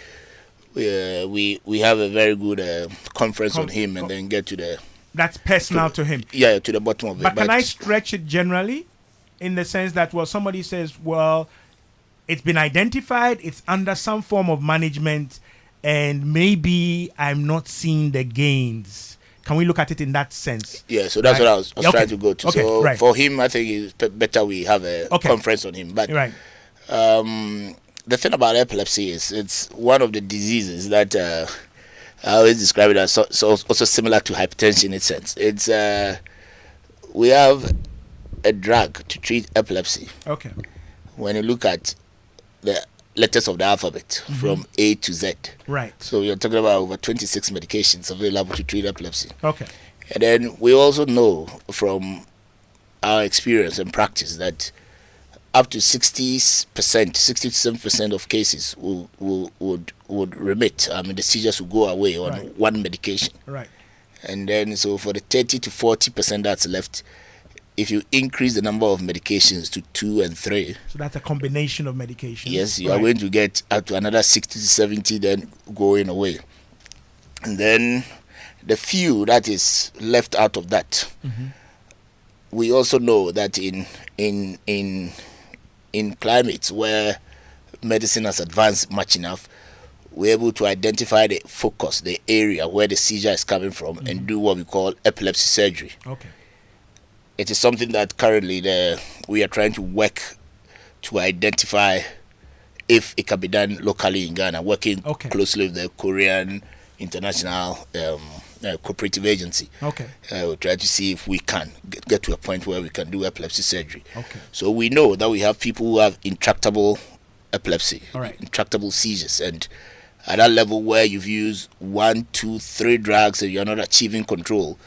B: we have a very good conference on him and then get to the.
A: That's personal to him.
B: Yeah, to the bottom of it.
A: But can I stretch it generally, in the sense that somebody says, well, it's been identified, it's under some form of management, and maybe I'm not seeing the gains. Can we look at it in that sense?
B: Yeah, so that's what I was trying to go to.
A: Okay,
B: so for him, I think it's better we have a conference on him. But the thing about epilepsy is it's one of the diseases that I always describe it as also similar to hypertension in its sense. It's we have a drug to treat epilepsy.
A: Okay.
B: When you look at the letters of the alphabet from A to Z.
A: Right.
B: So you're talking about over 26 medications available to treat epilepsy.
A: Okay.
B: And then we also know from our experience and practice that up to 60%, 67% of cases would remit. I mean, the seizures will go away on one medication.
A: Right.
B: And then, so for the 30 to 40% that's left, if you increase the number of medications to 2 and 3,
A: so that's a combination of medications.
B: Yes, you are going to get up to another 60 to 70 then going away. And then the few that is left out of that, we also know that in climates where medicine has advanced much enough, we're able to identify the focus, the area where the seizure is coming from, and do what we call epilepsy surgery.
A: Okay.
B: It is something that currently we are trying to work to identify if it can be done locally in Ghana, working closely with the Korean International Cooperative Agency.
A: Okay.
B: We try to see if we can get to a point where we can do epilepsy surgery.
A: Okay.
B: So we know that we have people who have intractable epilepsy, intractable seizures, and at that level where you've used 1, 2, 3 drugs and you're not achieving control,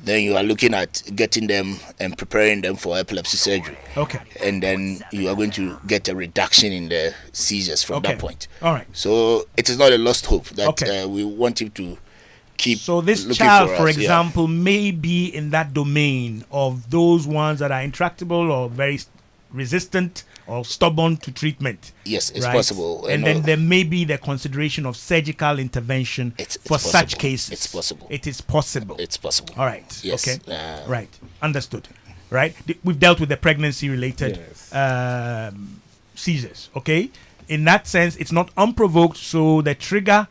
B: then you are looking at getting them and preparing them for epilepsy surgery.
A: Okay.
B: And then you are going to get a reduction in the seizures from that point.
A: All right.
B: So it is not a lost hope that we want him to keep.
A: So this child, for example, may be in that domain of those ones that are intractable or very resistant or stubborn to treatment.
B: Yes, it's possible.
A: And then there may be the consideration of surgical intervention for such cases.
B: It's possible.
A: It is possible.
B: It's possible.
A: All right.
B: Yes.
A: Okay. Right. Understood. Right. We've dealt with the pregnancy-related seizures. Okay. In that sense, it's not unprovoked, so the trigger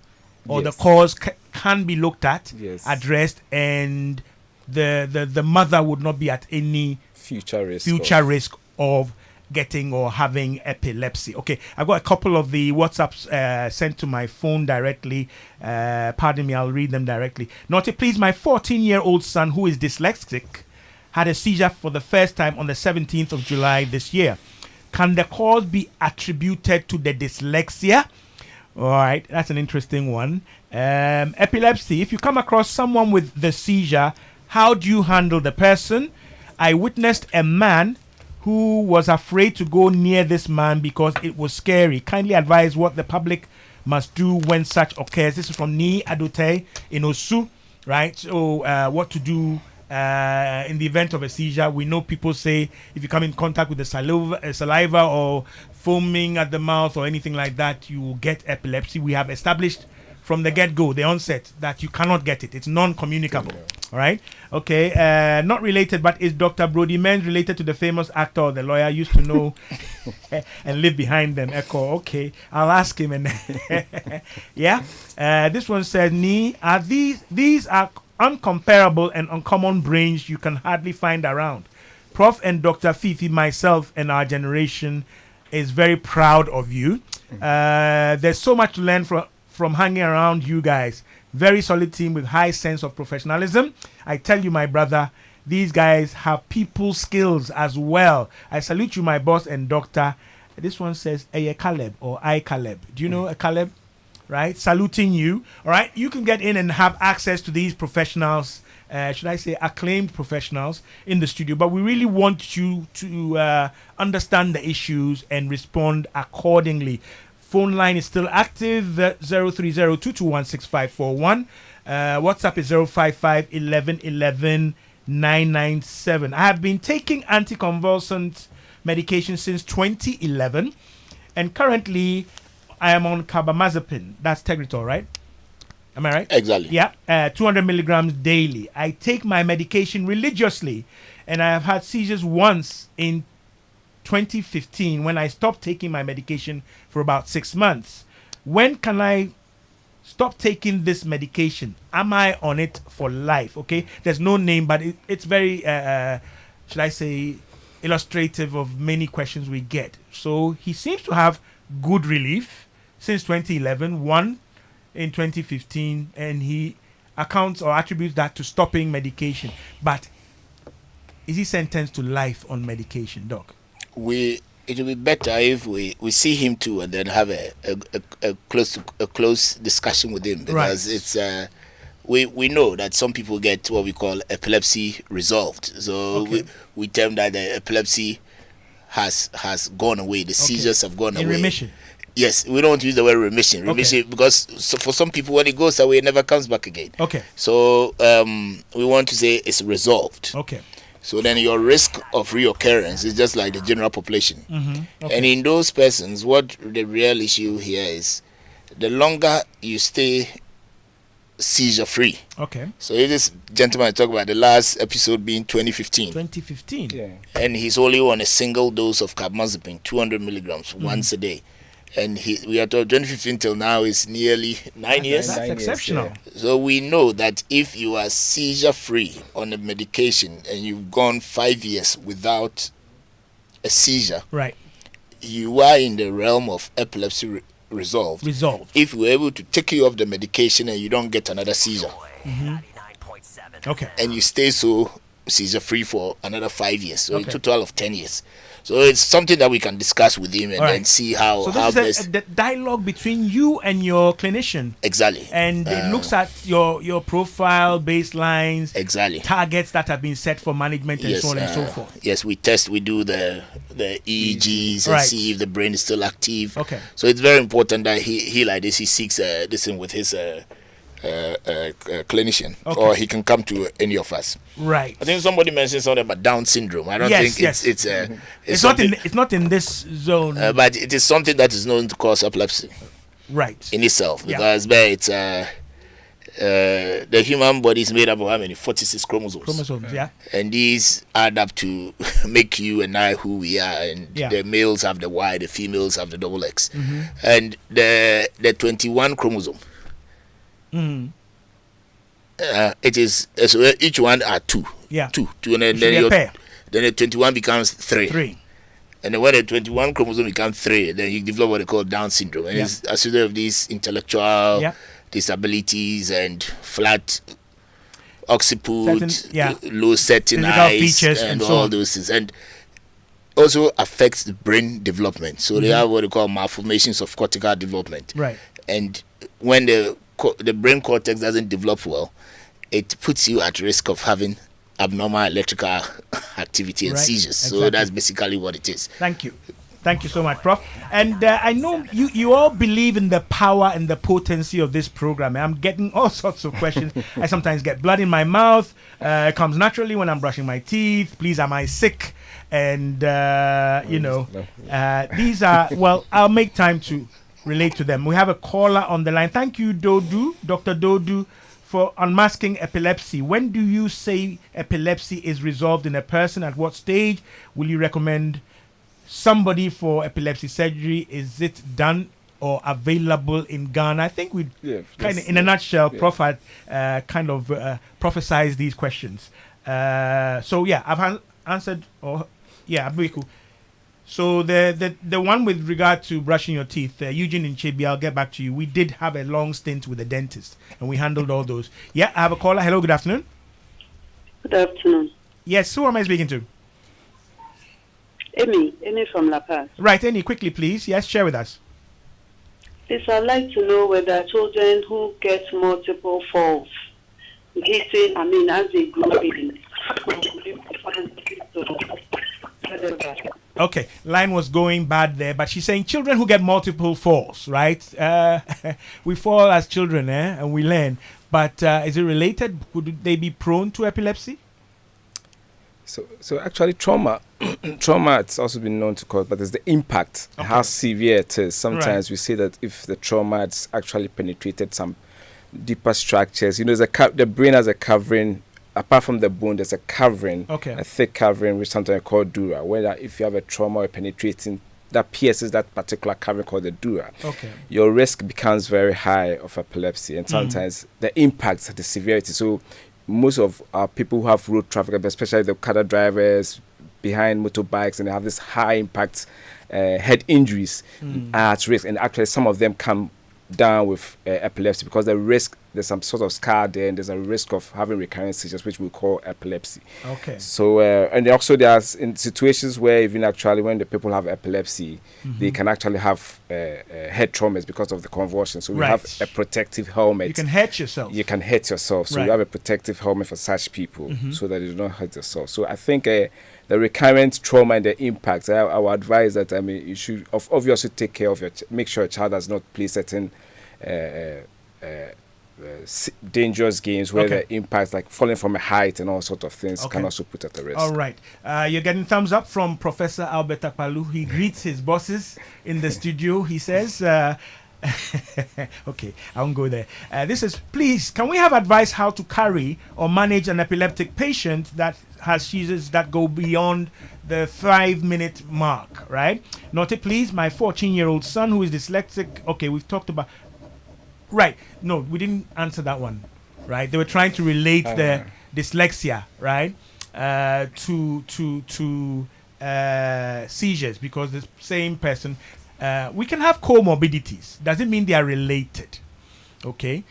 A: or the cause can be looked at, addressed, and the mother would not be at any
C: future
A: risk of getting or having epilepsy. Okay, I've got a couple of the WhatsApps sent to my phone directly. Pardon me, I'll read them directly. Nortey, please, my 14-year-old son who is dyslexic had a seizure for the first time on the 17th of July this year. Can the cause be attributed to the dyslexia? All right, that's an interesting one. Epilepsy, if you come across someone with the seizure, how do you handle the person? I witnessed a man who was afraid to go near this man because it was scary. Kindly advise what the public must do when such occurs. This is from Ni Adote in Osu, right? So what to do in the event of a seizure. We know people say if you come in contact with the saliva or foaming at the mouth or anything like that, you will get epilepsy. We have established from the get-go, the onset, that you cannot get it. It's non-communicable. All right? Okay. Not related, but is Dr. Brody Menz related to the famous actor or the lawyer I used to know and live behind them? Echo. Okay. I'll ask him. And yeah. This one says, these are uncomparable and uncommon brains you can hardly find around. Prof and Dr. Fifi, myself and our generation is very proud of you. There's so much to learn from hanging around you guys. Very solid team with high sense of professionalism. I tell you, my brother, these guys have people skills as well. I salute you, my boss and doctor. This one says, "Hey, Caleb," or "I Caleb." Do you know a Caleb? Right, saluting you. All right, you can get in and have access to these professionals. Should I say acclaimed professionals in the studio? But we really want you to understand the issues and respond accordingly. Phone line is still active, 030-221-6541. WhatsApp is 055-1111-997. I have been taking anticonvulsant medication since 2011, and currently I am on carbamazepine. That's Tegretol, right? Am I right?
B: Exactly.
A: Yeah, 200 milligrams daily. I take my medication religiously, and I have had seizures once in 2015 when I stopped taking my medication for about 6 months. When can I stop taking this medication? Am I on it for life? Okay, there's no name, but it's very, should I say, illustrative of many questions we get. So he seems to have good relief since 2011, one in 2015, and he accounts or attributes that to stopping medication. But is he sentenced to life on medication, Doc?
B: It will be better if we see him too and then have a close discussion with him, because it's we know that some people get what we call epilepsy resolved. So we term that the epilepsy has gone away, the seizures have gone away.
A: In remission.
B: Yes, we don't use the word remission. Because for some people, when it goes away, it never comes back again.
A: Okay.
B: So we want to say it's resolved.
A: Okay.
B: So then your risk of reoccurrence is just like the general population.
A: Okay.
B: And in those persons, what the real issue here is, the longer you stay seizure free.
A: Okay.
B: So this gentleman I talked about, the last episode being 2015.
A: 2015.
C: Yeah.
B: And he's only on a single dose of carbamazepine, 200 milligrams once a day. And we are told 2015 till now is nearly 9 years.
A: That's
C: 9 years,
A: exceptional.
C: yeah.
B: So we know that if you are seizure free on a medication and you've gone 5 years without a seizure,
A: Right.
B: you are in the realm of epilepsy resolved. If we're able to take you off the medication and you don't get another seizure,
A: Okay.
B: and you stay so seizure free for another 5 years, so a total of 10 years. So it's something that we can discuss with him and then see how.
A: So
B: how
A: this is the dialogue between you and your clinician.
B: Exactly.
A: And it looks at your profile, baselines,
B: exactly
A: targets that have been set for management, and so on and so forth.
B: Yes, we do the EEGs and see if the brain is still active.
A: Okay.
B: So it's very important that he like this, he seeks this in with his clinician, or he can come to any of us.
A: Right.
B: I think somebody mentioned something about Down syndrome. I don't think it's
A: not in this zone.
B: But it is something that is known to cause epilepsy.
A: Right.
B: In itself, because it's the human body is made up of how many? 46 chromosomes.
A: Yeah.
B: And these add up to make you and I who we are. And the males have the Y, the females have the double X. And the 21 chromosome. It is so each one are two. Yeah. Two, and then the 21 becomes three. And then when the 21 chromosome becomes 3, then you develop what they call Down syndrome. And it's associated with these intellectual disabilities and flat occiput, low setting eyes, and all those things. And also affects the brain development. So they have what they call malformations of cortical development.
A: Right.
B: And when the brain cortex doesn't develop well, it puts you at risk of having abnormal electrical activity and seizures. Exactly. So that's basically what it is.
A: Thank you so much, Prof. And I know you all believe in the power and the potency of this program. I'm getting all sorts of questions. I sometimes get blood in my mouth. It comes naturally when I'm brushing my teeth. Please, am I sick? And these are, well, I'll make time to relate to them. We have a caller on the line. Thank you, Dodu, Dr. Dodu, for unmasking epilepsy. When do you say epilepsy is resolved in a person? At what stage will you recommend somebody for epilepsy surgery? Is it done or available in Ghana? I think we kind of, in a nutshell, Prof had kind of prophesized these questions. I've answered. Very cool. So the one with regard to brushing your teeth, Eugene and Chebi, I'll get back to you. We did have a long stint with the dentist, and we handled all those. Yeah, I have a caller. Hello, good afternoon.
G: Good afternoon.
A: Yes, who am I speaking to?
F: Amy from La Paz.
A: Right, Amy, quickly, please. Yes, share with us.
F: Please, I'd like to know whether children who get multiple falls, as they grow up in.
A: Okay, line was going bad there, but she's saying children who get multiple falls, right? We fall as children, and we learn. But is it related? Would they be prone to epilepsy?
C: So actually, trauma it's also been known to cause, but there's the impact, how severe it is. Sometimes we say that if the trauma has actually penetrated some deeper structures, the brain has a covering. Apart from the bone, there's a covering, a thick covering, which sometimes called dura. Whether if you have a trauma or penetrating that pierces that particular covering called the dura, your risk becomes very high of epilepsy, and sometimes the impact, the severity. So most of our people who have road traffic, especially the car drivers behind motorbikes, and they have this high impact head injuries are at risk, and actually some of them come down with epilepsy because there's some sort of scar there, and there's a risk of having recurrent seizures, which we call epilepsy. So and also there's in situations where even actually when the people have epilepsy, they can actually have head traumas because of the convulsion. So we have a protective helmet.
A: You can hurt yourself.
C: So we have a protective helmet for such people so that you do not hurt yourself. So I think the recurrent trauma and the impact, I would advise that you should obviously take care of make sure a child does not play certain dangerous games where the impacts, like falling from a height and all sorts of things, can also put at the risk.
A: All right. You're getting thumbs up from Professor Albert Akpalu. He greets his bosses in the studio. He says, okay, I won't go there. This is, please, can we have advice how to carry or manage an epileptic patient that has seizures that go beyond the 5-minute mark, right? Nortey, please, my 14-year-old son who is dyslexic. Okay, we've talked about. Right. No, we didn't answer that one, right? They were trying to relate the dyslexia, right, to seizures, because the same person. We can have comorbidities. Doesn't mean they are related, okay?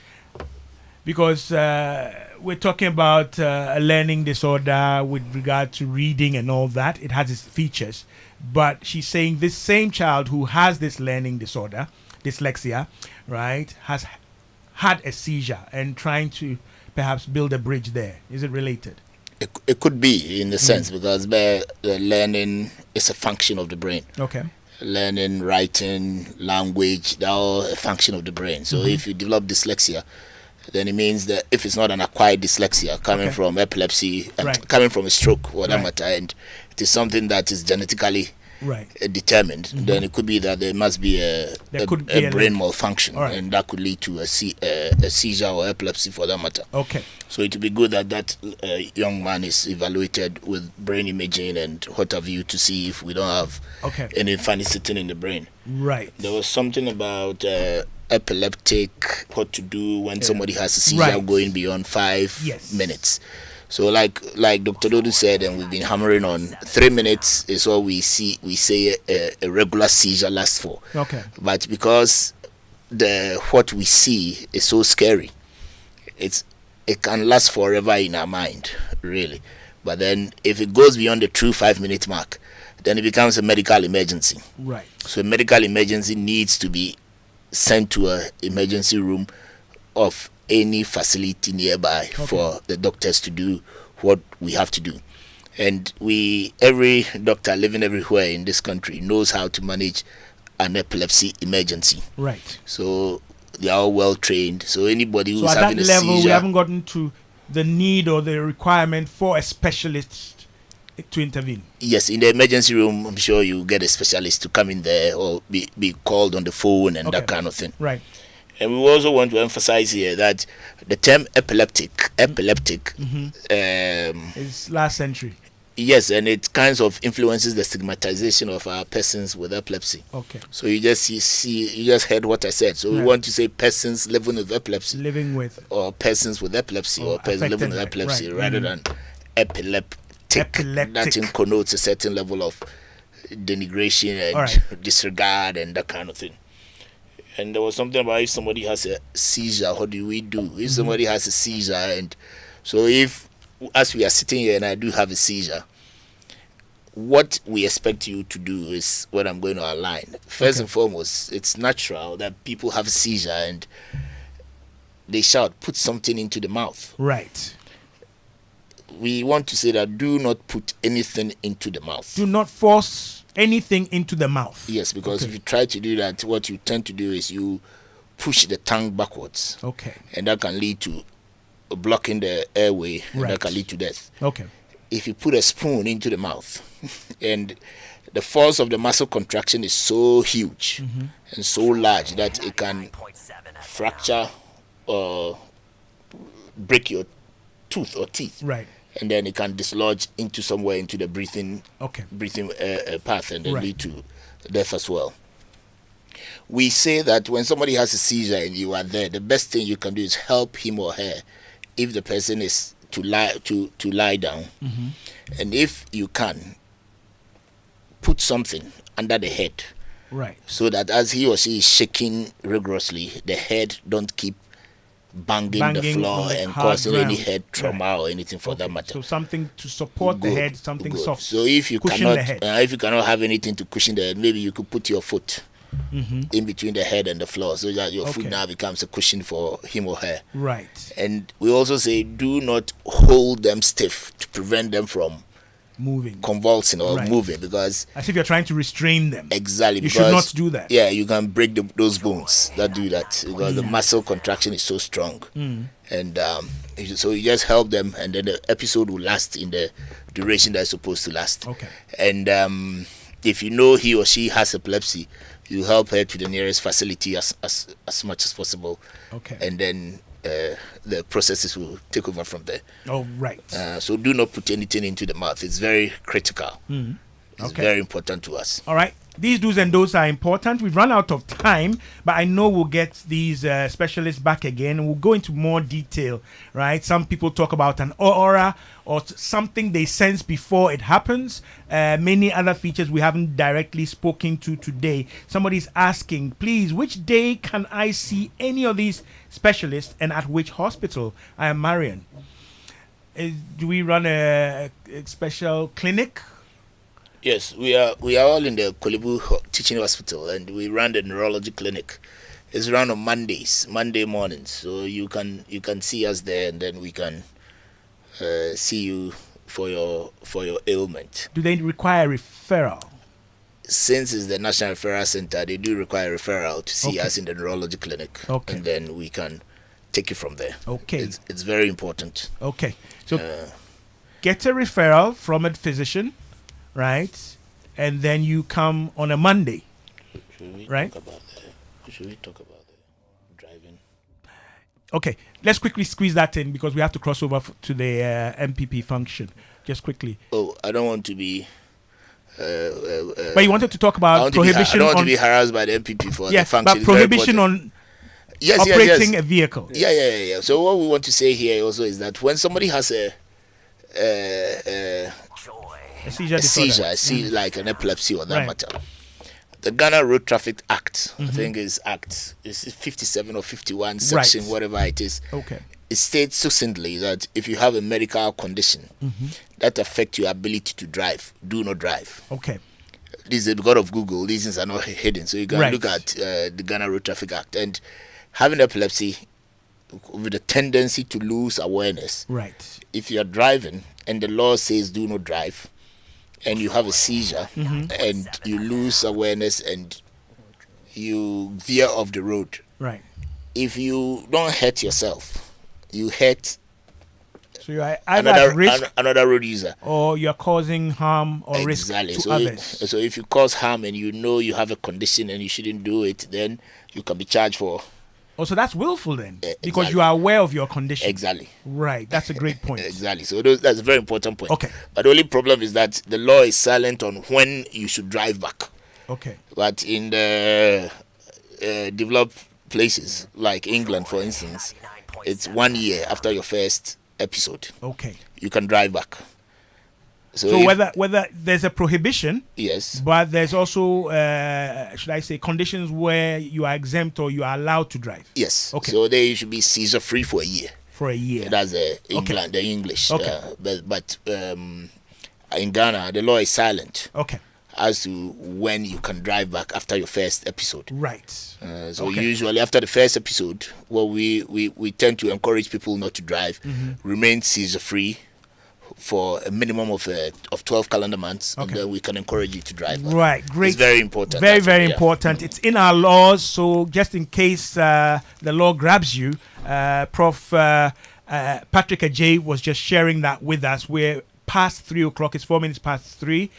A: Because we're talking about a learning disorder with regard to reading and all that. It has its features. But she's saying this same child who has this learning disorder, dyslexia, right, has had a seizure and trying to perhaps build a bridge there. Is it related?
B: It could be in the sense because learning is a function of the brain.
A: Okay.
B: Learning, writing, language, they're all a function of the brain. So if you develop dyslexia, then it means that if it's not an acquired dyslexia coming from epilepsy, coming from a stroke or that matter, and it is something that is genetically determined, then it could be that there must be a brain malfunction, and that could lead to a seizure or epilepsy for that matter.
A: Okay.
B: So it would be good that that young man is evaluated with brain imaging and what have you to see if we don't have any funny sitting in the brain.
A: Right.
B: There was something about epileptic, what to do when somebody has a seizure going beyond 5 minutes. So like Dr. Dodu said, and we've been hammering on, 3 minutes is what we say a regular seizure lasts for.
A: Okay.
B: But because what we see is so scary, it can last forever in our mind, really. But then if it goes beyond the true 5-minute mark, then it becomes a medical emergency.
A: Right.
B: So a medical emergency needs to be sent to an emergency room of any facility nearby for the doctors to do what we have to do. And every doctor living everywhere in this country knows how to manage an epilepsy emergency.
A: Right.
B: So they are all well trained. So anybody who's having a seizure,
A: at that level, we haven't gotten to the need or the requirement for a specialist to intervene.
B: Yes, in the emergency room, I'm sure you get a specialist to come in there or be called on the phone and that kind of thing.
A: Right.
B: And we also want to emphasize here that the term epileptic
A: is last century.
B: Yes, and it kind of influences the stigmatization of our persons with epilepsy.
A: Okay.
B: So you just heard what I said. So we want to say persons living with epilepsy.
A: Living with.
B: Or persons with epilepsy, or persons living with epilepsy, rather than epileptic. That connotes a certain level of denigration and disregard and that kind of thing. And there was something about if somebody has a seizure, what do we do? If somebody has a seizure, and so if, as we are sitting here and I do have a seizure, what we expect you to do is what I'm going to outline. First and foremost, it's natural that people have a seizure and they shout, put something into the mouth.
A: Right.
B: We want to say that do not put anything into the mouth.
A: Do not force anything into the mouth.
B: Yes, because if you try to do that, what you tend to do is you push the tongue backwards.
A: Okay.
B: And that can lead to blocking the airway, and that can lead to death.
A: Okay.
B: If you put a spoon into the mouth and the force of the muscle contraction is so huge and so large that it can fracture or break your tooth or teeth.
A: Right.
B: And then it can dislodge into somewhere into the breathing path and then lead to death as well. We say that when somebody has a seizure and you are there, the best thing you can do is help him or her if the person is to lie down. And if you can, put something under the head.
A: Right.
B: So that as he or she is shaking rigorously, the head don't keep banging the floor and causing any head trauma or anything for that matter.
A: So something to support the head, something soft.
B: So if you cannot have anything to cushion the head, maybe you could put your foot in between the head and the floor, so that your foot now becomes a cushion for him or her.
A: Right.
B: And we also say do not hold them stiff to prevent them from
A: moving,
B: convulsing or moving, because
A: as if you're trying to restrain them.
B: Exactly.
A: You should not do that.
B: Yeah, you can break those bones that do that, because the muscle contraction is so strong. And so you just help them, and then the episode will last in the duration that's supposed to last.
A: Okay.
B: And if you know he or she has epilepsy, you help her to the nearest facility as much as possible. Okay. And then the processes will take over from there.
A: Oh, right.
B: So do not put anything into the mouth. It's very critical. It's very important to us.
A: All right. These do's and don'ts are important. We've run out of time, but I know we'll get these specialists back again. We'll go into more detail, right? Some people talk about an aura or something they sense before it happens. Many other features we haven't directly spoken to today. Somebody's asking, please, which day can I see any of these specialists and at which hospital? I am Marion. Do we run a special clinic?
B: Yes, we are all in the Kolebu Teaching Hospital, and we run the neurology clinic. It's run on Monday mornings, so you can see us there, and then we can see you for your ailment.
A: Do they require referral?
B: Since it's the National Referral Center, they do require referral to see us in the neurology clinic, and then we can take it from there. Okay, it's very important.
A: Okay, so get a referral from a physician. Right, and then you come on a Monday. Should we talk about the driving? Okay, let's quickly squeeze that in because we have to cross over to the MPP function. Just quickly.
B: Oh, I don't want to be.
A: But you wanted to talk about prohibition.
B: I don't want to be harassed by the MPP for the function.
A: But prohibition on operating a vehicle.
B: Yeah. So what we want to say here also is that when somebody has a seizure, like an epilepsy or that matter, the Ghana Road Traffic Act, I think is 57 or 51 section, whatever it is. Okay. It states succinctly that if you have a medical condition that affects your ability to drive, do not drive. Okay. This is because of Google. These things are not hidden, so you can look at the Ghana Road Traffic Act. And having epilepsy with a tendency to lose awareness. Right. If you are driving and the law says do not drive, and you have a seizure and you lose awareness and you veer off the road. Right. If you don't hurt yourself, you hurt
A: you are either at risk
B: another road user,
A: or you are causing harm or risk to others.
B: So if you cause harm and you know you have a condition and you shouldn't do it, then you can be charged for.
A: Oh, so that's willful then, because you are aware of your condition.
B: Exactly.
A: Right. That's a great point.
B: Exactly. So that's a very important point. Okay. But the only problem is that the law is silent on when you should drive back. Okay. But in the developed places like England, for instance, it's 1 year after your first episode. Okay. You can drive back.
A: So whether there's a prohibition,
B: yes,
A: but there's also should I say conditions where you are exempt or you are allowed to drive.
B: Yes. Okay. So they should be seizure free for a year.
A: For a year.
B: That's England, the English.
A: Okay.
B: But in Ghana, the law is silent.
A: Okay.
B: As to when you can drive back after your first episode.
A: Right.
B: So usually after the first episode, we tend to encourage people not to drive, remain seizure-free for a minimum of 12 calendar months, and then we can encourage you to drive back.
A: Right, great.
B: It's very important.
A: Very important. It's in our laws, so just in case the law grabs you, Prof. Patrick Ajay was just sharing that with us. We're past 3 o'clock. It's 4 minutes past 3.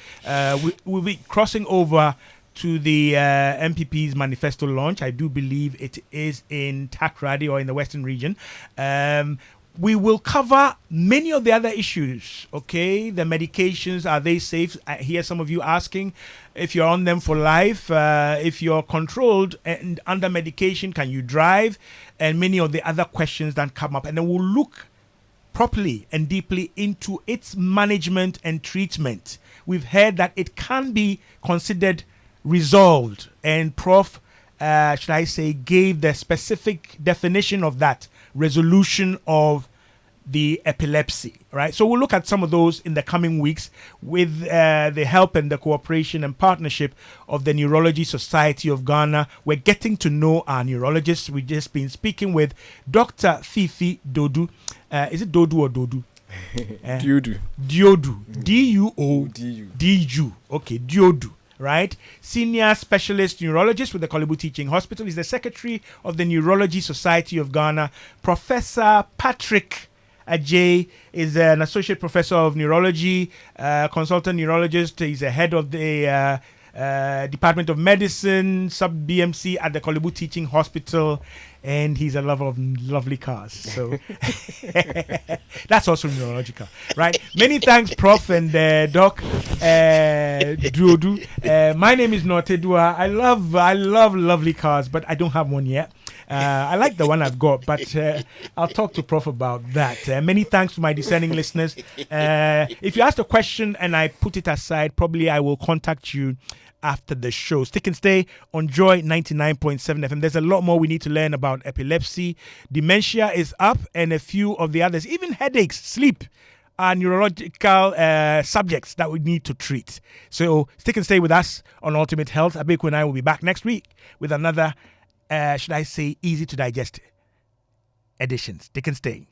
A: We'll be crossing over to the MPP's manifesto launch. I do believe it is in Takrady or in the Western region. We will cover many of the other issues, okay? The medications, are they safe? I hear some of you asking if you're on them for life, if you're controlled and under medication, can you drive? And many of the other questions that come up. And then we'll look properly and deeply into its management and treatment. We've heard that it can be considered resolved, and Prof, should I say, gave the specific definition of that, resolution of the epilepsy, right? So we'll look at some of those in the coming weeks with the help and the cooperation and partnership of the Neurology Society of Ghana. We're getting to know our neurologists. We've just been speaking with Dr. Fifi Dodu. Is it Dodu or Dodu?
C: Diodu.
A: D-U-O-D-U. Okay, Diodu. Right? Senior specialist neurologist with the Kolebu Teaching Hospital. He's the secretary of the Neurology Society of Ghana. Professor Patrick Ajay is an associate professor of neurology, consultant neurologist. He's the head of the Department of Medicine, sub-BMC at the Kolebu Teaching Hospital, and he's a lover of lovely cars. So that's also neurological, right? Many thanks, Prof. and Doc Duodu. My name is Nortey. I love lovely cars, but I don't have one yet. I like the one I've got, but I'll talk to Prof about that. Many thanks to my discerning listeners. If you ask a question and I put it aside, probably I will contact you after the show. Stick and stay on Joy 99.7 FM. There's a lot more we need to learn about epilepsy. Dementia is up, and a few of the others, even headaches, sleep, are neurological subjects that we need to treat. So stick and stay with us on Ultimate Health. Abeku and I will be back next week with another should I say, easy to digest editions. Stick and stay.